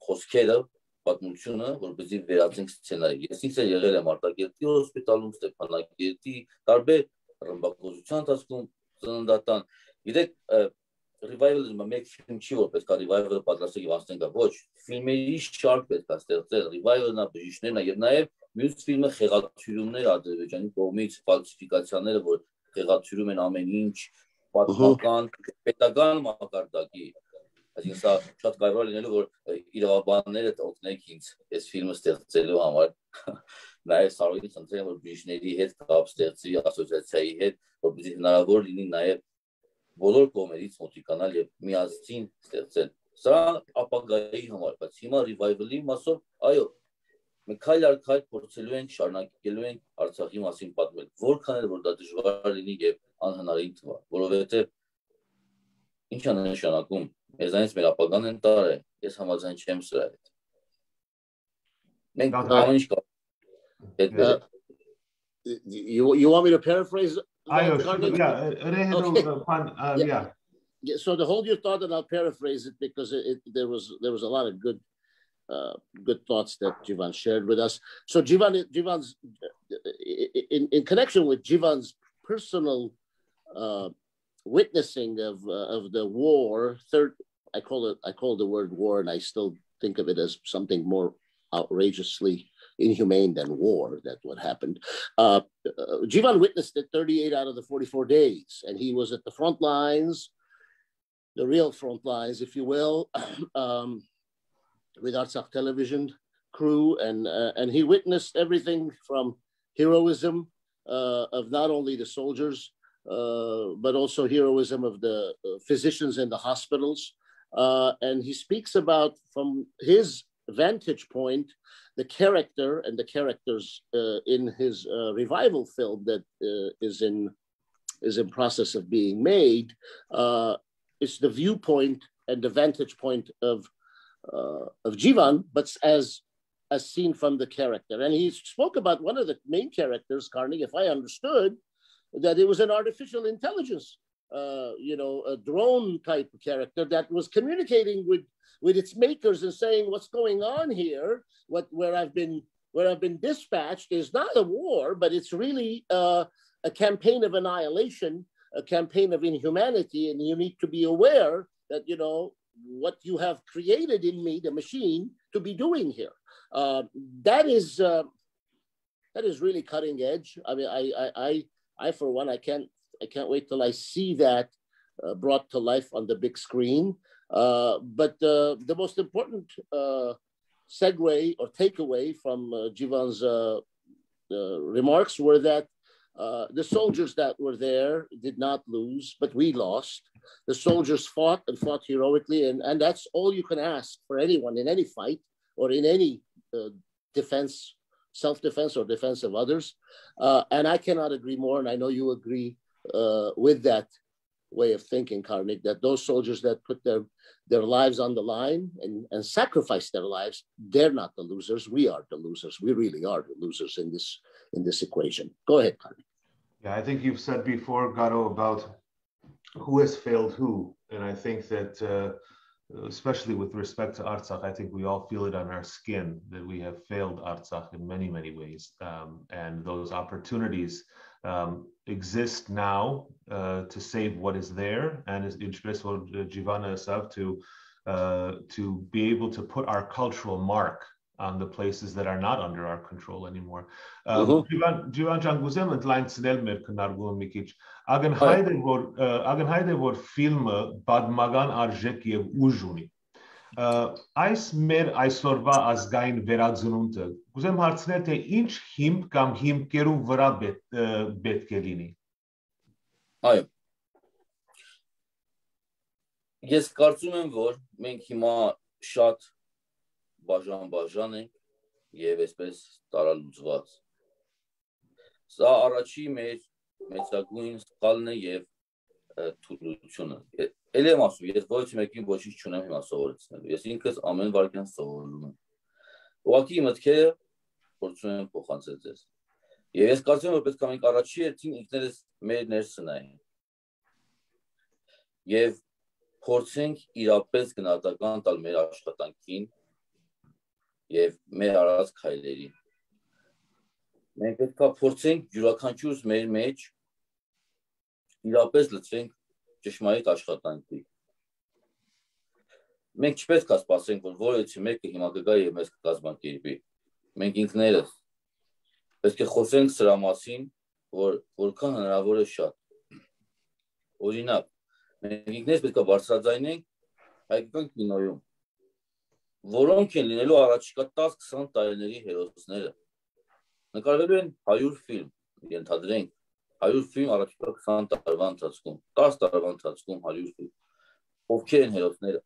խոսքերը, պատմությունը, որպեսզի վերածենք սցենարի։ Ես ինքս եղել եմ Արտակերտի հոսպիտալում, Ստեփանակերտի, տարբեր ռմբակոծության ընթացքում ծննդատան։ Գիտեք, revival-ը մեկ ֆիլմ չի, որ պետք է revival-ը պատրաստել եւ անցնենք, ոչ, ֆիլմերի շարք պետք է ստեղծել, revival-ը բժիշկներն է եւ նաեւ մյուս ֆիլմը խեղաթյուրումներ Ադրբեջանի կողմից, ֆալսիֆիկացիաները, որ խեղաթյուրում են ամեն ինչ, պատմական, պետական մակարդակի։ Այսինքն սա շատ կարևոր է լինելու, որ իրավաբանները օգնեք ինձ այս ֆիլմը ստեղծելու համար։ Նաև Սարոյից խնդրեմ, որ բժիշկների հետ կապ ստեղծի ասոցիացիայի հետ, որպեսզի հնարավոր լինի նաև բոլոր կողմերից մոտիկանալ եւ միասին ստեղծել։ Սա ապագայի համար, բայց հիմա revival-ի մասով, այո, մենք քայլ առ քայլ փորձելու ենք, շարունակելու ենք Արցախի մասին պատմել, որքան էլ որ դա դժվար լինի եւ անհնարին թվա, որովհետեւ ինչ է նշանակում Մեզանից մեր ապագան են տարը, ես համաձայն չեմ սրա հետ։ Մենք ամեն ինչ You want me to paraphrase? Yeah. So to hold your thought, and I'll paraphrase it because there was a lot of good thoughts that Jivan shared with us. So Jivan's in connection with Jivan's personal witnessing of the war. I call the word war, and I still think of it as something more outrageously inhumane than war. That's what happened. Jivan witnessed it 38 out of the 44 days, and he was at the front lines, the real front lines, if you will, with Artsakh television crew, and he witnessed everything from heroism of not only the soldiers, but also heroism of the physicians in the hospitals. And he speaks about, from his vantage point, the character and the characters in his revival film that is in process of being made. It's the viewpoint and the vantage point of Jivan, but as seen from the character. And he spoke about one of the main characters, Karnig, if I understood, that it was an artificial intelligence, a drone type of character that was communicating with its makers and saying, what's going on here, where I've been dispatched is not a war, but it's really a campaign of annihilation, a campaign of inhumanity, and you need to be aware that, what you have created in me, the machine, to be doing here. That is really cutting edge. I mean, I for one, I can't wait till I see that brought to life on the big screen. But the most important segue or takeaway from Jivan's remarks were that the soldiers that were there did not lose, but we lost. The soldiers fought and fought heroically, and that's all you can ask for anyone in any fight or in any defense, self-defense or defense of others. And I cannot agree more, and I know you agree with that way of thinking, Karnig, that those soldiers that put their lives on the line and sacrificed their lives, they're not the losers. We are the losers. We really are the losers in this equation. Go ahead, Karnig. Yeah, I think you've said before, Garo, about who has failed who. And I think that, especially with respect to Artsakh, I think we all feel it on our skin that we have failed Artsakh in many, many ways. And those opportunities exist now to save what is there, and it's for Jivan to be able to put our cultural mark on the places that are not under our control anymore. Jivan Janguzem and line Snell Merkanargun Mikic. Agan Haide word film Badmagan Arjek Yev Ujuni. Այս մեր այսօրվա ազգային վերածնունդը կուզեմ հարցնել թե ինչ հիմք կամ հիմքերու վրա պետք է լինի։ Այո։ Ես կարծում եմ, որ մենք հիմա շատ բաժան ենք եւ այսպես տարալուծված։ Սա առաջի մեր մեծագույն սխալն է եւ թուլությունը։ Էլ եմ ասում, ես ոչ մեկին ոչինչ չունեմ հիմա սովորեցնելու։ Ես ինքս ամեն վարքյան սովորում եմ։ Ուղղակի մտքերը փորձում եմ փոխանցել ձեզ։ Եվ ես կարծում եմ, որ պետք է մենք առաջի հերթին ինքներս մեր ներսը նայենք։ Եվ փորձենք իրապես գնահատական տալ մեր աշխատանքին եւ մեր արած քայլերին։ Մենք պետք է փորձենք յուրաքանչյուրս մեր մեջ իրապես լծենք ճշմարիտ աշխատանքի։ Մենք չպետք է սպասենք, որ որևէ մեկը հիմա կգա եւ մեզ կկազմակերպի։ Մենք ինքներս պետք է խոսենք սրա մասին, որ որքան հնարավոր է շատ։ Օրինակ, մենք ինքներս պետք է բարձրաձայնենք հայկական կինոյում, որոնք են լինելու առաջիկա 10-20 տարիների հերոսները։ Նկարվելու են 100 ֆիլմ, ենթադրենք 100 ֆիլմ առաջիկա 20 տարվա ընթացքում, 10 տարվա ընթացքում 100 ֆիլմ։ Ովքեր են հերոսները։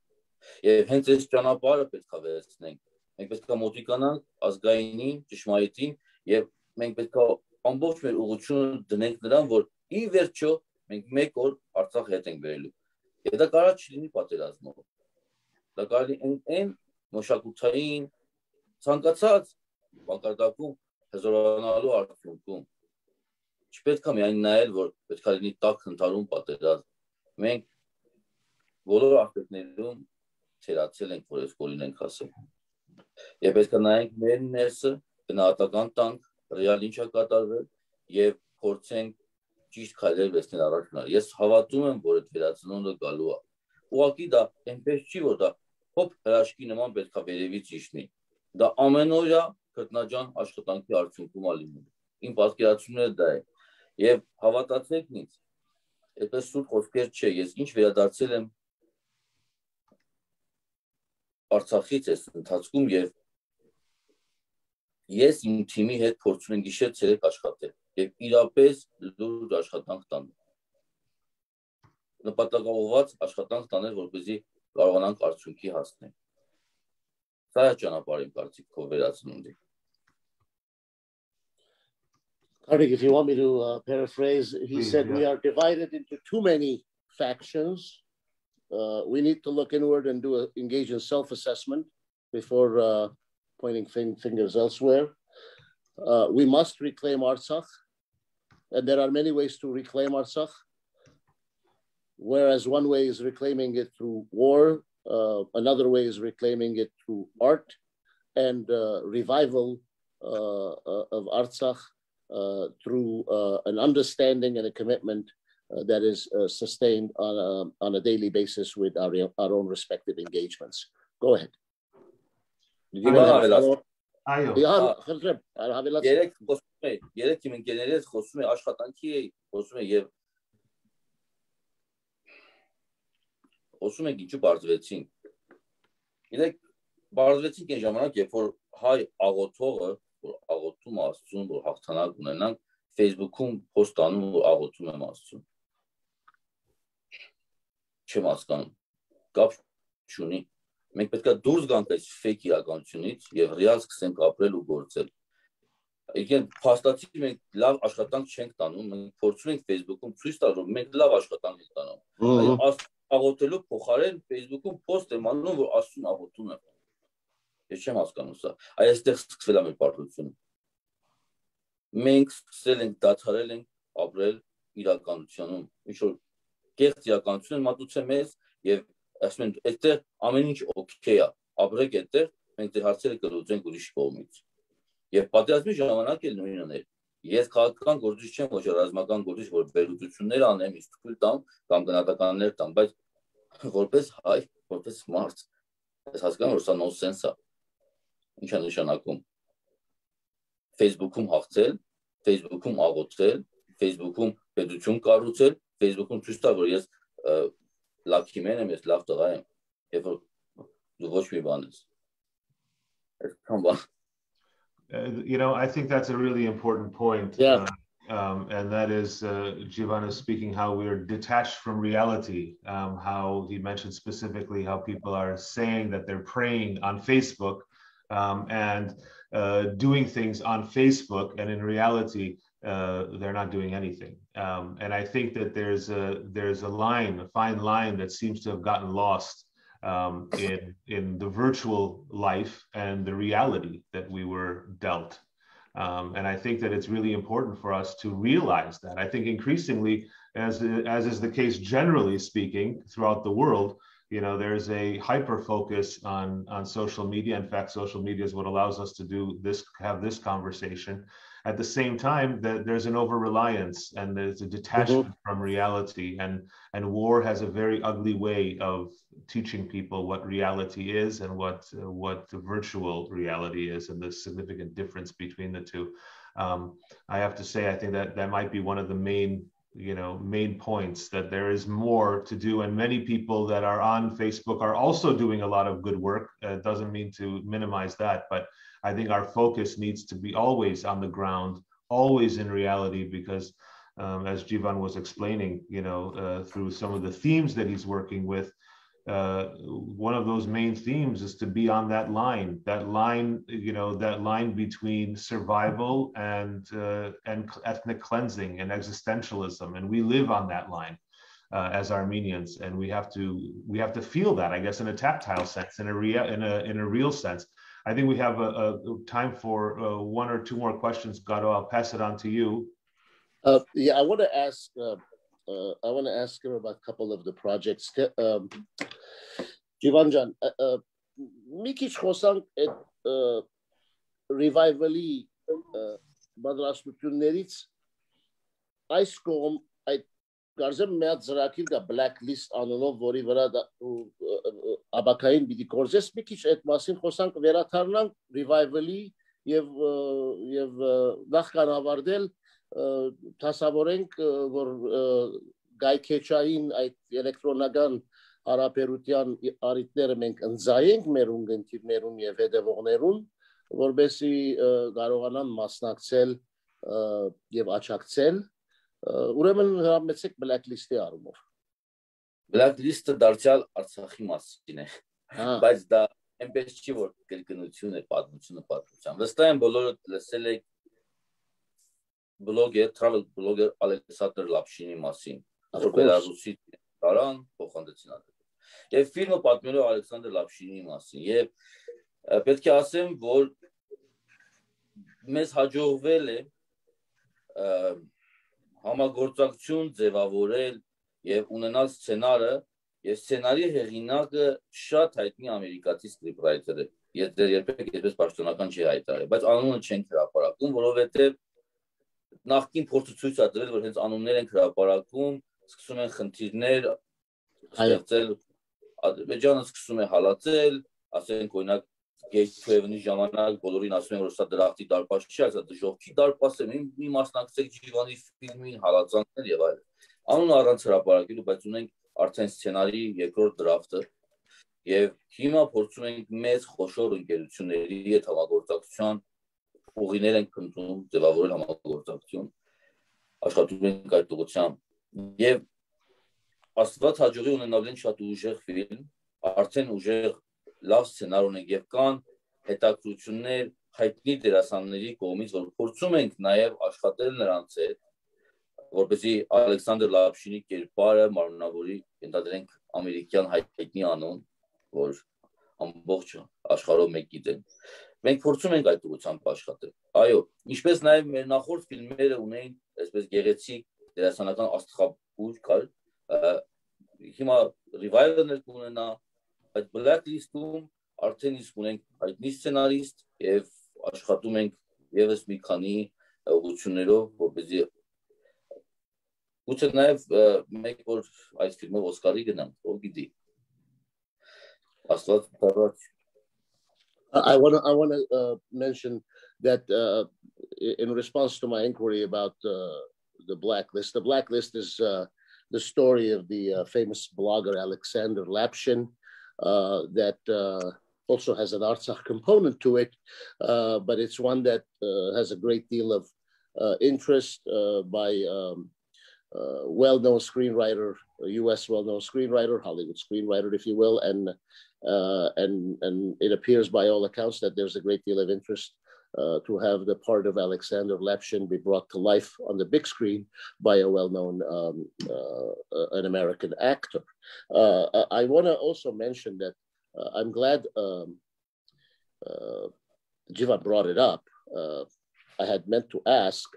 Եվ հենց այս ճանապարհը պետք է վերցնենք։ Մենք պետք է մոտիկանանք ազգայինին, ճշմարիտին, եւ մենք պետք է ամբողջ մեր ուղղությունը դնենք նրան, որ ի վերջո մենք մեկ օր Արցախ հետ ենք բերելու։ Եվ դա կարա չլինի պատերազմով։ Դա կարա լինի այն մշակութային ցանկացած բակարդակում հզորանալու արդյունքում։ Չպետք է միայն նայել, որ պետք է լինի տաք ընթարում պատերազմ։ Մենք բոլոր ասպեկտներում թերացել ենք, որ այս կորին ենք ասել։ Եվ պետք է նայենք մեր ներսը, գնահատական տանք, ռեալ ինչ է կատարվել եւ փորձենք ճիշտ քայլեր վերցնել առաջ։ Ես հավատում եմ, որ այդ վերածնունդը գալու է։ Ուղղակի դա այնպես չի, որ դա հոп հրաշքի նման պետք է վերևից իջնի։ Դա ամենօրյա քրտնաջան աշխատանքի արդյունքում է լինում։ Իմ պատկերացումները դա է։ Եվ հավատացեք ինձ, այդպես սուտ խոսքեր չէ, ես ինչ վերադարձել եմ Արցախից այս ընթացքում եւ ես իմ թիմի հետ փորձում եմ գիշեր ցերեկ աշխատել եւ իրապես լուրջ աշխատանք տանել։ Նպատակաուղղված աշխատանք տանել, որպեսզի կարողանանք արդյունքի հասնել։ Սա է ճանապարհը իմ կարծիքով վերածնունդի։ Karnig, if you want me to paraphrase, he said we are divided into too many factions. We need to look inward and engage in self-assessment before pointing fingers elsewhere. We must reclaim Artsakh, and there are many ways to reclaim Artsakh. Whereas one way is reclaiming it through war, another way is reclaiming it through art and revival of Artsakh through an understanding and a commitment that is sustained on a daily basis with our own respective engagements. Go ahead. Երեք իմ ընկերներից խոսում է աշխատանքի խոսում է եւ խոսում ենք ինչու բարձվեցին։ Գիտեք, բարձվեցինք այն ժամանակ, երբ որ հայ աղոթողը, որ աղոթում Աստծուն, որ հաղթանակ ունենանք, Facebook-ում post անում, որ աղոթում եմ Աստծուն։ Չեմ հասկանում։ Կապ չունի։ Մենք պետք է դուրս գանք այս fake իրականությունից եւ ռեալ սկսենք ապրել ու գործել։ Եկեն փաստացի մենք լավ աշխատանք չենք տանում, մենք փորձում ենք Facebook-ում ցույց տալ, որ մենք լավ աշխատանք ենք տանում։ Աղոթելու փոխարեն Facebook-ում post եմ անում, որ Աստծուն աղոթում եմ։ Ես չեմ հասկանում սա։ Այստեղ սկսվել է մեր պարտությունը։ Մենք սկսել ենք դադարել ենք ապրել իրականությունում։ Ինչ որ կեղծ իրականություն մատուցե մեզ եւ ասում են այդտեղ ամեն ինչ օքեյ է, ապրեք այդտեղ, մենք դեր հարցերը կլուծենք ուրիշ կողմից։ Եվ պատերազմի ժամանակ էլ նույնն էր։ Ես քաղաքական գործիչ չեմ, ոչ ռազմական գործիչ, որ վերլուծություններ անեմ, իսկ թույլ տամ կամ գնահատականներ տամ, բայց որպես հայ, որպես մարդ, ես հասկանում որ սա նոնսենս է։ Ինչ է նշանակում։ Facebook-ում հաղթել, Facebook-ում աղոթել, Facebook-ում պետություն կառուցել, Facebook-ում ցույց տալ, որ ես լավքի մեն եմ, ես լավ տղա եմ, երբ որ դու ոչ մի բան ես։ Այդքան բան։ You know, I think that's a really important point. Yeah. And that is, Jivan is speaking how we are detached from reality, how he mentioned specifically how people are saying that they're praying on Facebook and doing things on Facebook, and in reality, they're not doing anything. And I think that there's a line, a fine line that seems to have gotten lost in the virtual life and the reality that we were dealt. And I think that it's really important for us to realize that. I think increasingly, as is the case generally speaking throughout the world, you know, there's a hyper focus on social media. In fact, social media is what allows us to do this, have this conversation. At the same time, there's an over-reliance and there's a detachment from reality. And war has a very ugly way of teaching people what reality is and what the virtual reality is, and the significant difference between the two. I have to say, I think that might be one of the main points, that there is more to do, and many people that are on Facebook are also doing a lot of good work. It doesn't mean to minimize that, but I think our focus needs to be always on the ground, always in reality, because as Jivan was explaining, through some of the themes that he's working with, one of those main themes is to be on that line between survival and ethnic cleansing and existentialism, and we live on that line as Armenians, and we have to feel that, I guess, in a tactile sense, in a real sense. I think we have a time for one or two more questions. Garo, I'll pass it on to you. Yeah, I want to ask him about a couple of the projects. Jivan, մի քիչ խոսանք այդ revival-ի պատրաստություններից, այս կողմ այդ կարծեմ մի հատ ծրագիր կա blacklist անունով, որի վրա աբակային պիտի գործես, մի քիչ այդ մասին խոսանք, վերադառնանք revival-ի եւ նախքան ավարտել դասավորենք, որ գայքեչային այդ էլեկտրոնական հարաբերության արիտները մենք ընձայենք մեր ունգընտիրներուն եւ հետևողներուն, որբեսի կարողանան մասնակցել եւ աչակցել, ուրեմն հրամեցեք blacklist-ի առումով։ Blacklist-ը դարձյալ Արցախի մասին է, բայց դա այնպես չի, որ կրկնություն է պատմությունը պատմության։ Վստահ եմ բոլորը լսել եք travel blogger Ալեքսանդր Լապշինի մասին, որ Բելարուսի տարան փոխանցեցին ադեպ։ Եվ ֆիլմը պատմելու Ալեքսանդր Լապշինի մասին, եւ պետք է ասեմ, որ մեզ հաջողվել է համագործակցություն ձևավորել եւ ունենալ սցենարը, եւ սցենարի հեղինակը շատ հայտնի ամերիկացի scriptwriter է։ Ես դեռ երբեք այդպես պաշտոնական չի հայտարարել, բայց անունը չենք հրապարակում, որովհետեւ նախքին փորձը ցույց է տվել, որ հենց անուններ են հրապարակում, սկսում են խնդիրներ ստեղծել, Ադրբեջանը սկսում է հալածել, ասենք օրինակ Գեյթվեվնի ժամանակ բոլորին ասում են, որ սա դրախտի դարպաս չի, սա դժոխքի դարպաս է, մի մասնակցեք Ջիվանի ֆիլմին, հալածանքներ եւ այլն։ Անուն առանց հրապարակելու, բայց ունենք արդեն սցենարի երկրորդ դրաֆտը եւ հիմա փորձում ենք մեծ խոշոր ընկերությունների հետ համագործակցության ուղիներ ենք փնտրում, ձևավորել համագործակցություն, աշխատում ենք այդ ուղղությամբ եւ Աստված հաջողի ունենալ են շատ ուժեղ ֆիլմ, արդեն ուժեղ լավ սցենար ունենք եւ կան հետաքրություններ հայտնի դերասանների կողմից, որ փորձում ենք նաեւ աշխատել նրանց հետ, որպեսզի Ալեքսանդր Լապշինի կերպարը մարմնավորի, ընդդրենք ամերիկյան հայտնի անուն, որ ամբողջ աշխարհով մեկ գիտեն։ Մենք փորձում ենք այդ ուղղությամբ աշխատել։ Այո, ինչպես նաեւ մեր նախորդ ֆիլմերը ունեն այսպես գեղեցիկ դերասանական աստղաբույր կար, հիմա revival-ներ կունենա, այդ blacklist-ում արդեն իսկ ունենք հայտնի սցենարիստ եւ աշխատում ենք եւս մի քանի ուղղություններով, որպեսզի գուցե նաեւ մեկ որ այս ֆիլմը Օսկարի գնանք, ով գիտի։ Աստված բարոյ։ I want to mention that in response to my inquiry about the blacklist is the story of the famous blogger Alexander Lapshin that also has an Artsakh component to it, but it's one that has a great deal of interest by well-known screenwriter, a U.S. well-known screenwriter, Hollywood screenwriter, if you will, and it appears by all accounts that there's a great deal of interest to have the part of Alexander Lapshin be brought to life on the big screen by a well-known an American actor. I want to also mention that I'm glad Jivan brought it up. I had meant to ask,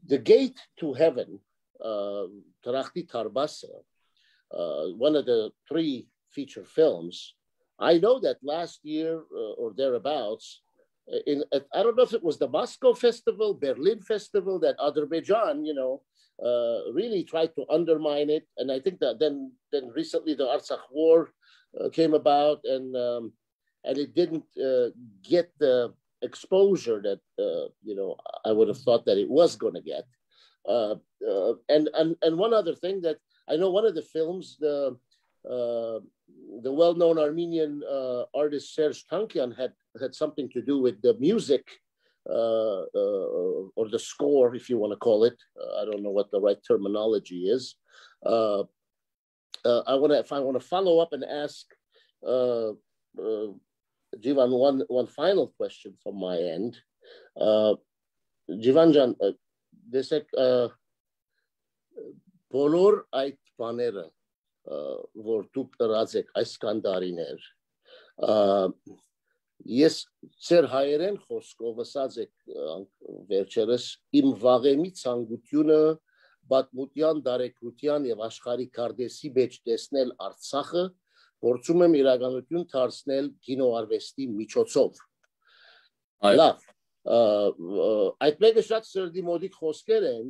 the Gate to Heaven, Tarakti Tarbasa, one of the 3 feature films. I know that last year or thereabouts, I don't know if it was the Moscow Festival, Berlin Festival, that Azerbaijan, really tried to undermine it. And I think that then recently the Artsakh War came about, and it didn't get the exposure that I would have thought that it was going to get. And one other thing, that I know one of the films, the well-known Armenian artist Serge Tankian had something to do with the music or the score, if you want to call it. I don't know what the right terminology is. If I want to follow up and ask Jivan one final question from my end. Jivan, desek բոլոր այդ բաները որ դուք դրացեք այս կանդարիներ, ես ծեր հայերեն խոսքով ասած եք վերջերս իմ վաղեմի ցանկությունը պատմության դարեկրության եւ աշխարհի կարդեսի մեջ տեսնել Արցախը, փորձում եմ իրականություն դարձնել կինոարվեստի միջոցով։ Լավ, այդ մեկը շատ սրդի մոդիկ խոսքեր են,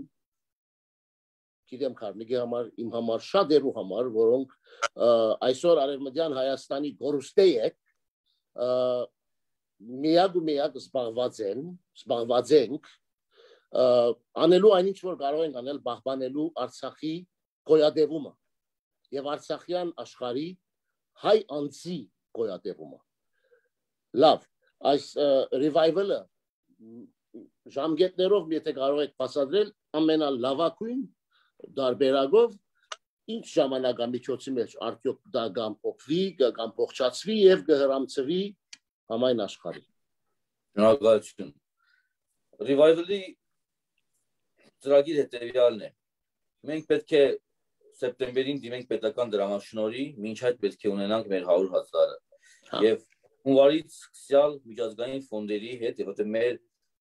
գիտեմ Կարնիգի համար, իմ համար, շատերու համար, որոնք այսօր Արևմտյան Հայաստանի գորուստե եք, միակ ու միակ զբաղված ենք, անելու այնինչ, որ կարող ենք անել պահպանելու Արցախի գոյատևումը եւ Արցախյան աշխարհի հայ անձի գոյատևումը։ Լավ, այս revival-ը ժամկետներով եթե կարող եք բացատրել ամենալավագույն դարբերակով ինչ ժամանակամիջոցի մեջ արդյոք դա կամ փոխվի, կամ փոխչացվի եւ կհրամցվի համայն աշխարհի։ Շնորհակալություն։ Revival-ի ծրագիր հետևյալն է։ Մենք պետք է սեպտեմբերին դիմենք պետական դրամաշնորհի, մինչ այդ պետք է ունենանք մեր 100,000-ը։ Եվ հունվարից սկսյալ միջազգային ֆոնդերի հետ, եւ որտեղ մեր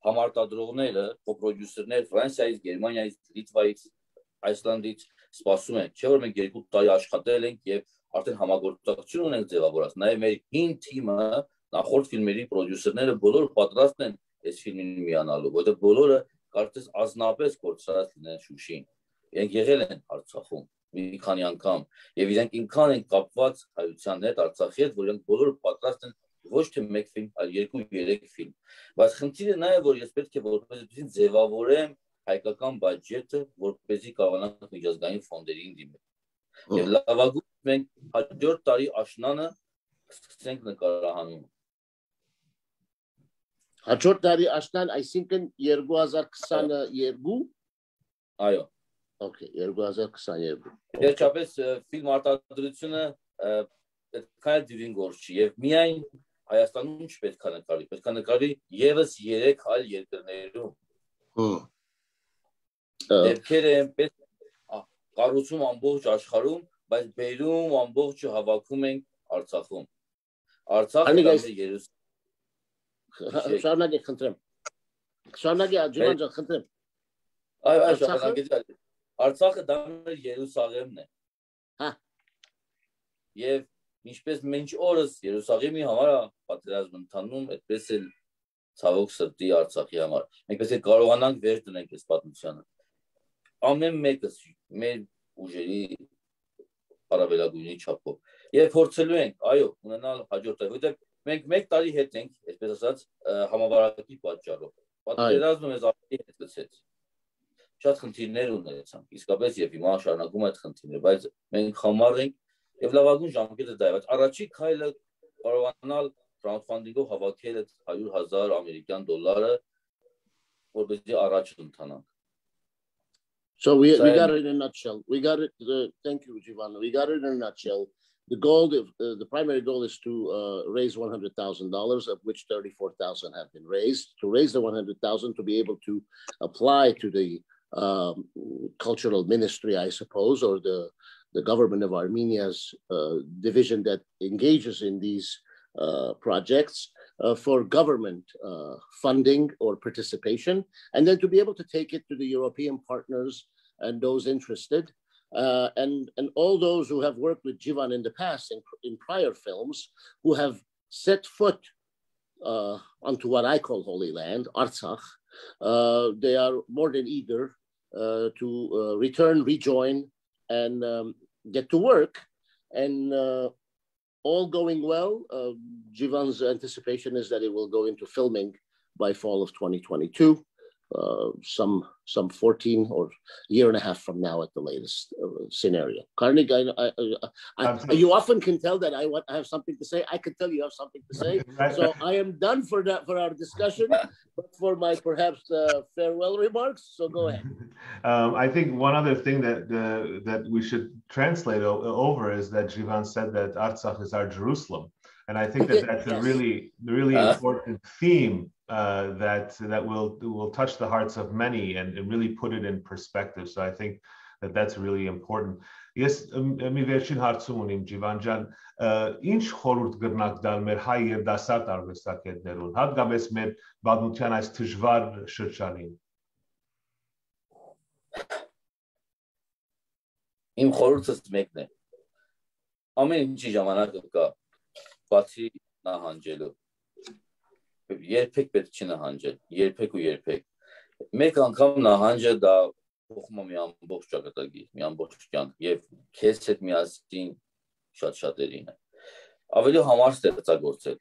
համարտադրողները, կոպրոդյուսերներ Ֆրանսիայից, Գերմանիայից, Լիտվայից, Այսլանդից սպասում են, չէ՞ որ մենք 2 տարի աշխատել ենք եւ արդեն համագործակցություն ունենք ձևավորած։ Նաեւ մեր հին թիմը, նախորդ ֆիլմերի պրոդյուսերները բոլորը պատրաստ են այս ֆիլմին միանալու, որտեղ բոլորը կարծես ազնապես կորցրած լինեն Շուշին։ իրենք եղել են Արցախում մի քանի անգամ եւ իրենք ինքան են կապված հայության հետ Արցախի հետ, որ իրենք բոլորը պատրաստ են ոչ թե մեկ ֆիլմ, այլ 2-3 ֆիլմ։ Բայց խնդիրը նա է, որ ես պետք է որպես ձևավորեմ հայկական բյուջետը, որպեսզի կարողանանք միջազգային ֆոնդերին դիմել։ Եվ լավագույն մենք հաջորդ տարի աշնանը սկսենք նկարահանումը։ Հաջորդ տարի աշնան, այսինքն 2022։ Այո։ Okay, 2022։ Վերջապես ֆիլմ արտադրությունը այդքան դյուրին գործ չի եւ միայն Հայաստանում չպետք է նկարի, պետք է նկարի եւս 3 այլ երկրներում։ Դեպքերը այնպես կառուցում ամբողջ աշխարհում, բայց բերում ամբողջը հավաքում ենք Արցախում։ Արցախը դարձել Շարունակեք, խնդրեմ։ Շարունակեք, Ջիվան ջան, խնդրեմ։ Այո, շարունակեք։ Արցախը դա մեր Երուսաղեմն է։ Հա։ Եվ ինչպես մինչ օրս Երուսաղեմի համար պատերազմ ընթանում, այդպես էլ ցավոք սրտի Արցախի համար։ Մենք պետք է կարողանանք վեր դնենք այս պատմությանը։ Ամեն մեկս մեր ուժերի առավելագույնի չափով։ Եվ փորձելու ենք, այո, ունենալ հաջորդ տարի, որովհետև մենք մեկ տարի հետ ենք, այսպես ասած, համավարակի պատճառով։ Պատերազմը մեզ ավելի հետ գցեց։ Շատ խնդիրներ ունեցանք, իսկապես եւ հիմա շարունակում այդ խնդիրները, բայց մենք խամար ենք եւ լավագույն ժամկետը դա է, բայց առաջի քայլը կարողանալ crowdfunding-ով հավաքել այդ 100,000 ամերիկյան դոլարը, որպեսզի առաջ ընթանանք։ So we got it in a nutshell. We got it. Thank you, Jivan. We got it in a nutshell. The goal, the primary goal, is to raise $100,000, of which 34,000 have been raised. To raise the 100,000, to be able to apply to the cultural ministry, I suppose, or the government of Armenia's division that engages in these projects for government funding or participation, and then to be able to take it to the European partners and those interested, and all those who have worked with Jivan in the past in prior films, who have set foot onto what I call Holy Land, Artsakh. They are more than eager to return, rejoin, and get to work. And all going well, Jivan's anticipation is that it will go into filming by fall of 2022, some 14 or year and a half from now at the latest scenario. Karnig, you often can tell that I have something to say. I can tell you have something to say. So I am done for our discussion, but for my perhaps farewell remarks. So go ahead. I think one other thing that we should translate over is that Jivan said that Artsakh is our Jerusalem. And I think that that's a really important theme that will touch the hearts of many and really put it in perspective. So I think that that's really important. Yes, մի վերջին հարցում ունիմ Ջիվան ջան, ինչ խորհուրդ կգրնակ տալ մեր հայ եւ դասարտ արվեստագետներուն, հատկապես մեր պատմության այս դժվար շրջանին։ Իմ խորհուրդս մեկն է։ Ամեն ինչի ժամանակը կա, բացի նահանջելու։ Երբեք պետք չի նահանջել, երբեք ու երբեք։ Մեկ անգամ նահանջը դա փոխում է մի ամբողջ ճակատագիր, մի ամբողջ կյանք եւ քեզ հետ միասին շատ-շատերին է։ Ավելի համար ստեղծագործել։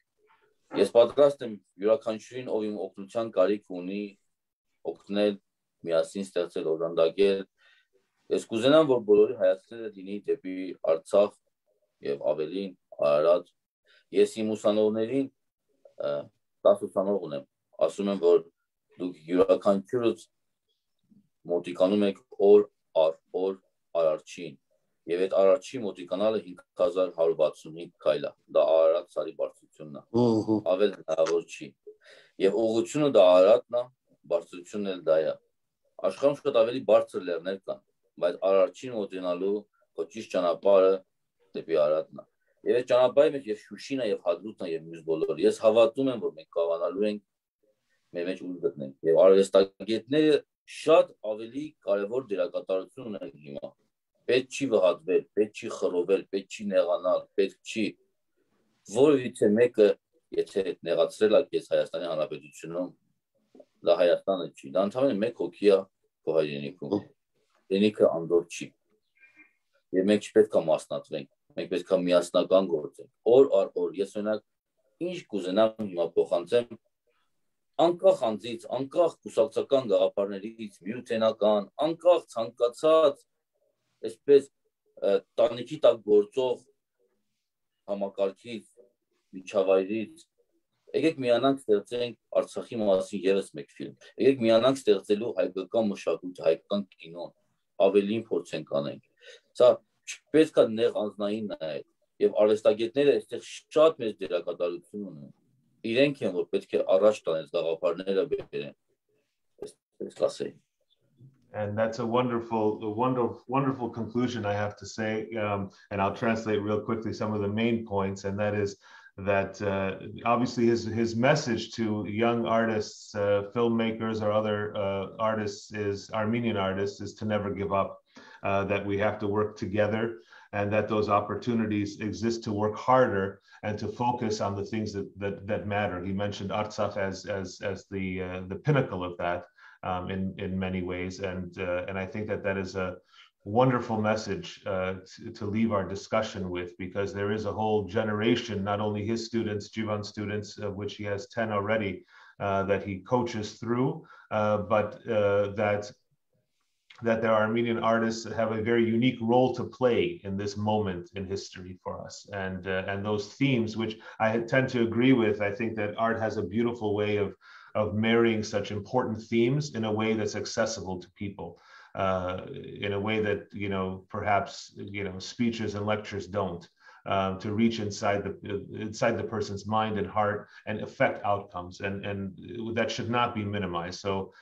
Ես պատրաստ եմ յուրաքանչյուրին, ով իմ օգնության կարիք ունի, օգնել, միասին ստեղծել, օժանդակել։ Ես կուզենամ, որ բոլորի հայացքները լինի դեպի Արցախ եւ ավելին Արարատ։ Ես իմ ուսանողներին 10 ուսանող ունեմ, ասում եմ, որ դուք յուրաքանչյուրս մոտիկանում եք օր առ օր Արարչին, եւ այդ Արարչի մոտիկանալը 5165 քայլ է, դա Արարատ սարի բարձրությունն է, ավել հնարավոր չի, եւ ուղղությունը դա Արարատն է, բարձրությունն էլ դա է, աշխարհում շատ ավելի բարձր լեռներ կան, բայց Արարչին մոտենալու ճիշտ ճանապարհը դեպի Արարատն է, եւ այդ ճանապարհի մեջ եւ Շուշին է եւ Հադրութն է եւ մյուս բոլորը, ես հավատում եմ, որ մենք կարողանալու ենք մեր մեջ ուժ գտնենք, եւ արվեստագետները շատ ավելի կարևոր դերակատարություն ունեն հիմա։ Պետք չի վհատվել, պետք չի խռովել, պետք չի նեղանալ, պետք չի որևիցե մեկը, եթե նեղացրել է քեզ Հայաստանի Հանրապետությունում, դա Հայաստանը չի, դա ընդհանրապես մեկ հոգի է քո հայրենիքում։ Դենիքը անդոր չի։ Եվ մենք չպետք է մասնատվենք, մենք պետք է միասնական գործենք։ Օր առ օր ես օրինակ ինչ կուզենամ հիմա փոխանցեմ անկախ անձից, անկախ կուսակցական գաղափարներից, միութենական, անկախ ցանկացած այսպես տանիքի տակ գործող համակարգից, միջավայրից եկեք միանանք ստեղծենք Արցախի մասին ևս մեկ ֆիլմ։ Եկեք միանանք ստեղծելու հայկական մշակույթ, հայկական կինոն, ավելին փորձենք անենք։ Սա չպետք է նեղ անձնային նայել, եւ արվեստագետները այստեղ շատ մեծ դերակատարություն ունեն։ Իրենք են, որ պետք է առաջ տանեն գաղափարները բերեն։ Այսպես ասեի։ And that's a wonderful conclusion, I have to say. And I'll translate real quickly some of the main points. And that is that obviously his message to young artists, filmmakers, or other artists, Armenian artists, is to never give up, that we have to work together, and that those opportunities exist to work harder and to focus on the things that matter. He mentioned Artsakh as the pinnacle of that. In many ways, and I think that is a wonderful message to leave our discussion with, because there is a whole generation, not only his students, Jivan students, of which he has 10 already, that he coaches through, but that there are Armenian artists that have a very unique role to play in this moment in history for us, and those themes, which I tend to agree with. I think that art has a beautiful way of marrying such important themes in a way that's accessible to people, in a way that, perhaps, speeches and lectures don't, to reach inside the person's mind and heart and affect outcomes. And that should not be minimized. So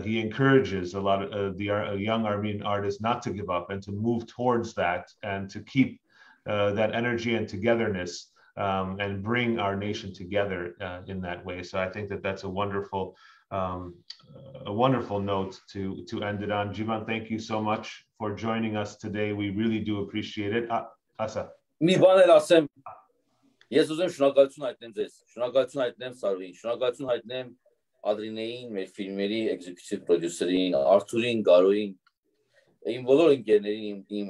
he encourages a lot of the young Armenian artists not to give up and to move towards that, and to keep that energy and togetherness, and bring our nation together in that way. So I think that's a wonderful note to end it on. Jivan, thank you so much for joining us today. We really do appreciate it. Asa. Մի բան էլ ասեմ, ես ուզեմ շնորհակալություն հայտնեմ ձեզ, շնորհակալություն հայտնեմ Սարվին, շնորհակալություն հայտնեմ Ադրինեին, մեր ֆիլմերի էքզեկյուտիվ պրոդյուսերին, Արթուրին, Գարոին, իմ բոլոր ընկերներին, իմ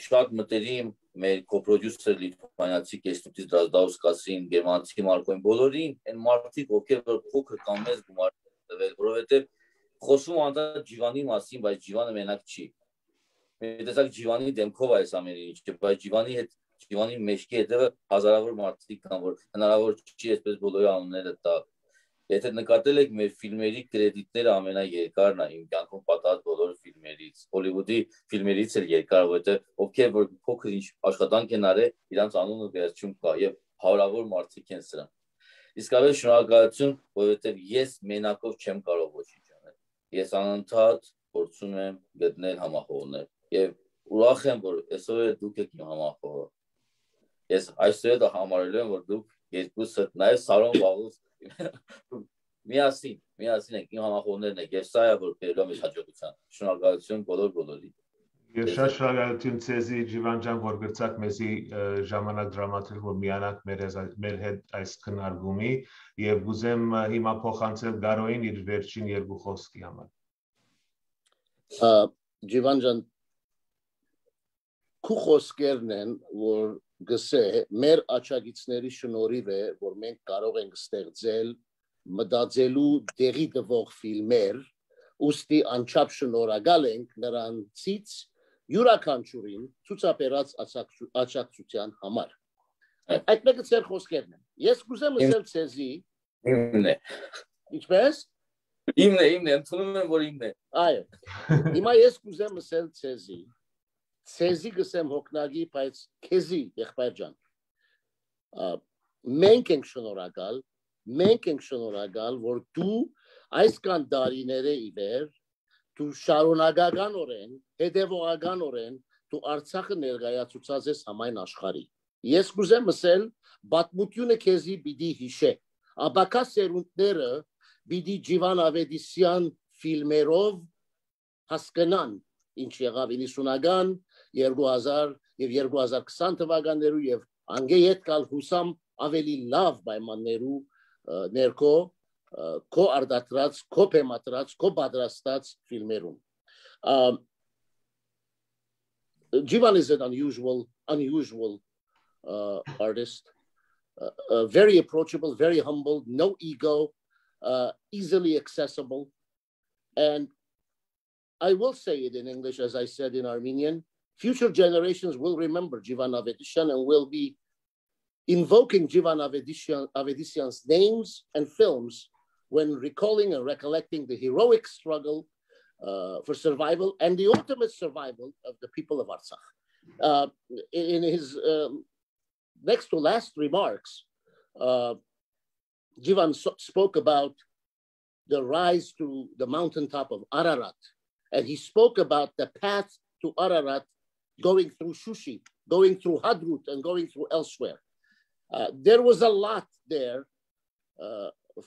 շատ մտերիմ մեր կոպրոդյուսեր լիտվանացի Կեստուտից Դրազդաուսկասին, գերմանացի Մարկոին, բոլորին այն մարդիկ, ովքեր փոքր կամ մեծ գումար տվել, որովհետև խոսում անդադ Ջիվանի մասին, բայց Ջիվանը մենակ չի։ Մեր տեսակ Ջիվանի դեմքով այս ամեն ինչը, բայց Ջիվանի մեջքի հետևը հազարավոր մարդիկ կան, որ հնարավոր չի այսպես բոլորի անունները տալ։ Եթե նկատել եք մեր ֆիլմերի կրեդիտները ամենաերկարն է իմ կյանքում պատահած բոլոր ֆիլմերից, Հոլիվուդի ֆիլմերից էլ երկար, որովհետև ովքեր որ փոքր ինչ աշխատանք են արել, իրանց անունը վերջում կա եւ հարյուրավոր մարդիկ են սրանք։ Իսկապես շնորհակալություն, որովհետև ես մենակով չեմ կարող ոչինչ անել։ Ես անընդհատ փորձում եմ գտնել համախոհներ եւ ուրախ եմ, որ այսօր դուք եք իմ համախոհը։ Ես այսօր դա համարել եմ, որ դուք երկուսը նաեւ Սարոն վաղուց միասին եք իմ համախոհներն եք, եւ սա է որ բերում է հաջողության։ Շնորհակալություն բոլորի։ Ես շատ շնորհակալություն ցեզի Ջիվան ջան, որ գրծակ մեզի ժամանակ դրամատրել, որ միանաք մեր հետ այս քննարկումի, եւ գուզեմ հիմա փոխանցել Գարոին իր վերջին երկու խոսքի համար։ Ջիվան ջան, քու խոսքերն են, որ գսե մեր աչագիցների շնորհիվ է, որ մենք կարող ենք ստեղծել մտածելու դեղի տվող ֆիլմեր, ուստի անչափ շնորհակալ ենք նրանցից յուրաքանչյուրին ցուցաբերած աջակցության համար։ Այդ մեկը ծեր խոսքերն են։ Ես կուզեմ ասել ցեզի։ Իմն է։ Ինչպես։ Իմն է, ընդունում եմ, որ իմն է։ Այո։ Հիմա ես կուզեմ ասել ցեզի։ Ցեզի գսեմ հոգնագի, բայց քեզի եղբայր ջան։ Մենք ենք շնորհակալ, որ դու այսքան տարիների ի վեր դու շարունակականորեն, հետևողականորեն դու Արցախը ներկայացուցած ես համայն աշխարհի։ Ես կուզեմ ասել, պատմությունը քեզի պիտի հիշե։ Աբակա սերունդները պիտի Jivan Avetisyan ֆիլմերով հասկանան ինչ եղավ 90-ական, 2000 եւ 2020 թվականներու եւ անգեյետ կալ հուսամ ավելի լավ պայմաններու ներքո քո արդատրած, քո փեմատրած, քո պատրաստած ֆիլմերում։ Jivan is an unusual artist, very approachable, very humble, no ego, easily accessible. And I will say it in English, as I said in Armenian, future generations will remember Jivan Avetisyan and will be invoking Jivan Avetisyan's names and films when recalling and recollecting the heroic struggle for survival and the ultimate survival of the people of Artsakh. In his next to last remarks, Jivan spoke about the rise to the mountaintop of Ararat, and he spoke about the path to Ararat going through Shushi, going through Hadrut, and going through elsewhere. There was a lot there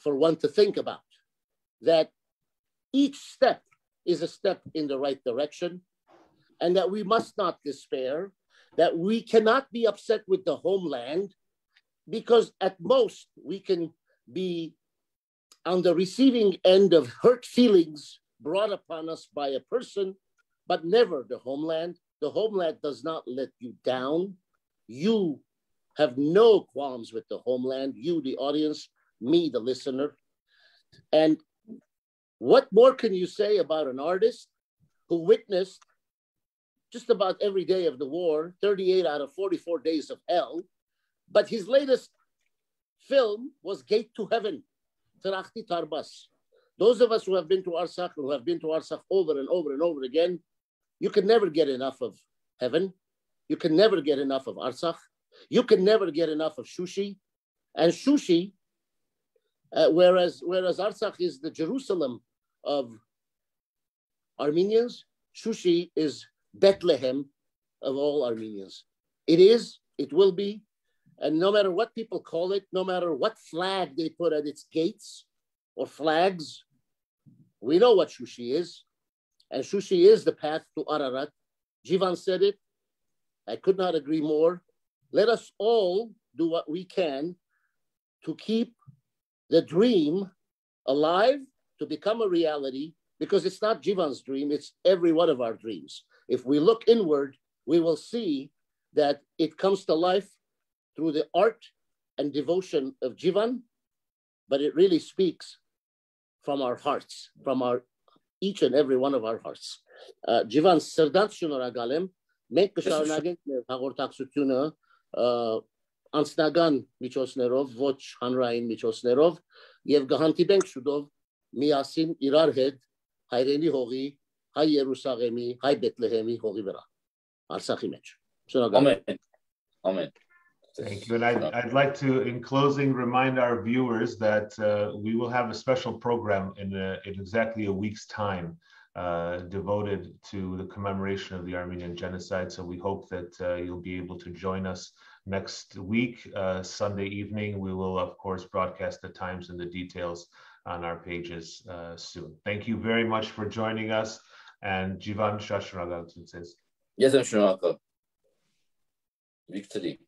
for one to think about, that each step is a step in the right direction, and that we must not despair, that we cannot be upset with the homeland, because at most we can be on the receiving end of hurt feelings brought upon us by a person, but never the homeland. The homeland does not let you down. You have no qualms with the homeland, you, the audience, me, the listener. And what more can you say about an artist who witnessed just about every day of the war, 38 out of 44 days of hell, but his latest film was Gate to Heaven, Tarakti Tarbas. Those of us who have been to Artsakh, who have been to Artsakh over and over and over again, you can never get enough of heaven. You can never get enough of Artsakh. You can never get enough of Shushi. And Shushi, whereas Artsakh is the Jerusalem of Armenians, Shushi is Bethlehem of all Armenians. It is, it will be, and no matter what people call it, no matter what flag they put at its gates or flags, we know what Shushi is. And Shushi is the path to Ararat. Jivan said it. I could not agree more. Let us all do what we can to keep the dream alive, to become a reality, because it's not Jivan's dream, it's every one of our dreams. If we look inward, we will see that it comes to life through the art and devotion of Jivan, but it really speaks from our hearts, from our each and every one of our hearts. Jivan, սրդանց շնորհակալ եմ, մենք կշարունակենք մեր հաղորդակցությունը անձնական միջոցներով, ոչ հանրային միջոցներով, եւ կհանդիպենք շուտով միասին իրար հետ հայրենի հողի, հայ Երուսաղեմի, հայ Բեթլեհեմի հողի վրա, Արցախի մեջ. Amen. Amen. Thank you. And I'd like to, in closing, remind our viewers that we will have a special program in exactly a week's time devoted to the commemoration of the Armenian genocide. So we hope that you'll be able to join us next week, Sunday evening. We will, of course, broadcast the times and the details on our pages soon. Thank you very much for joining us. And Jivan Shashragal says, Yes, I'm sure. Victory.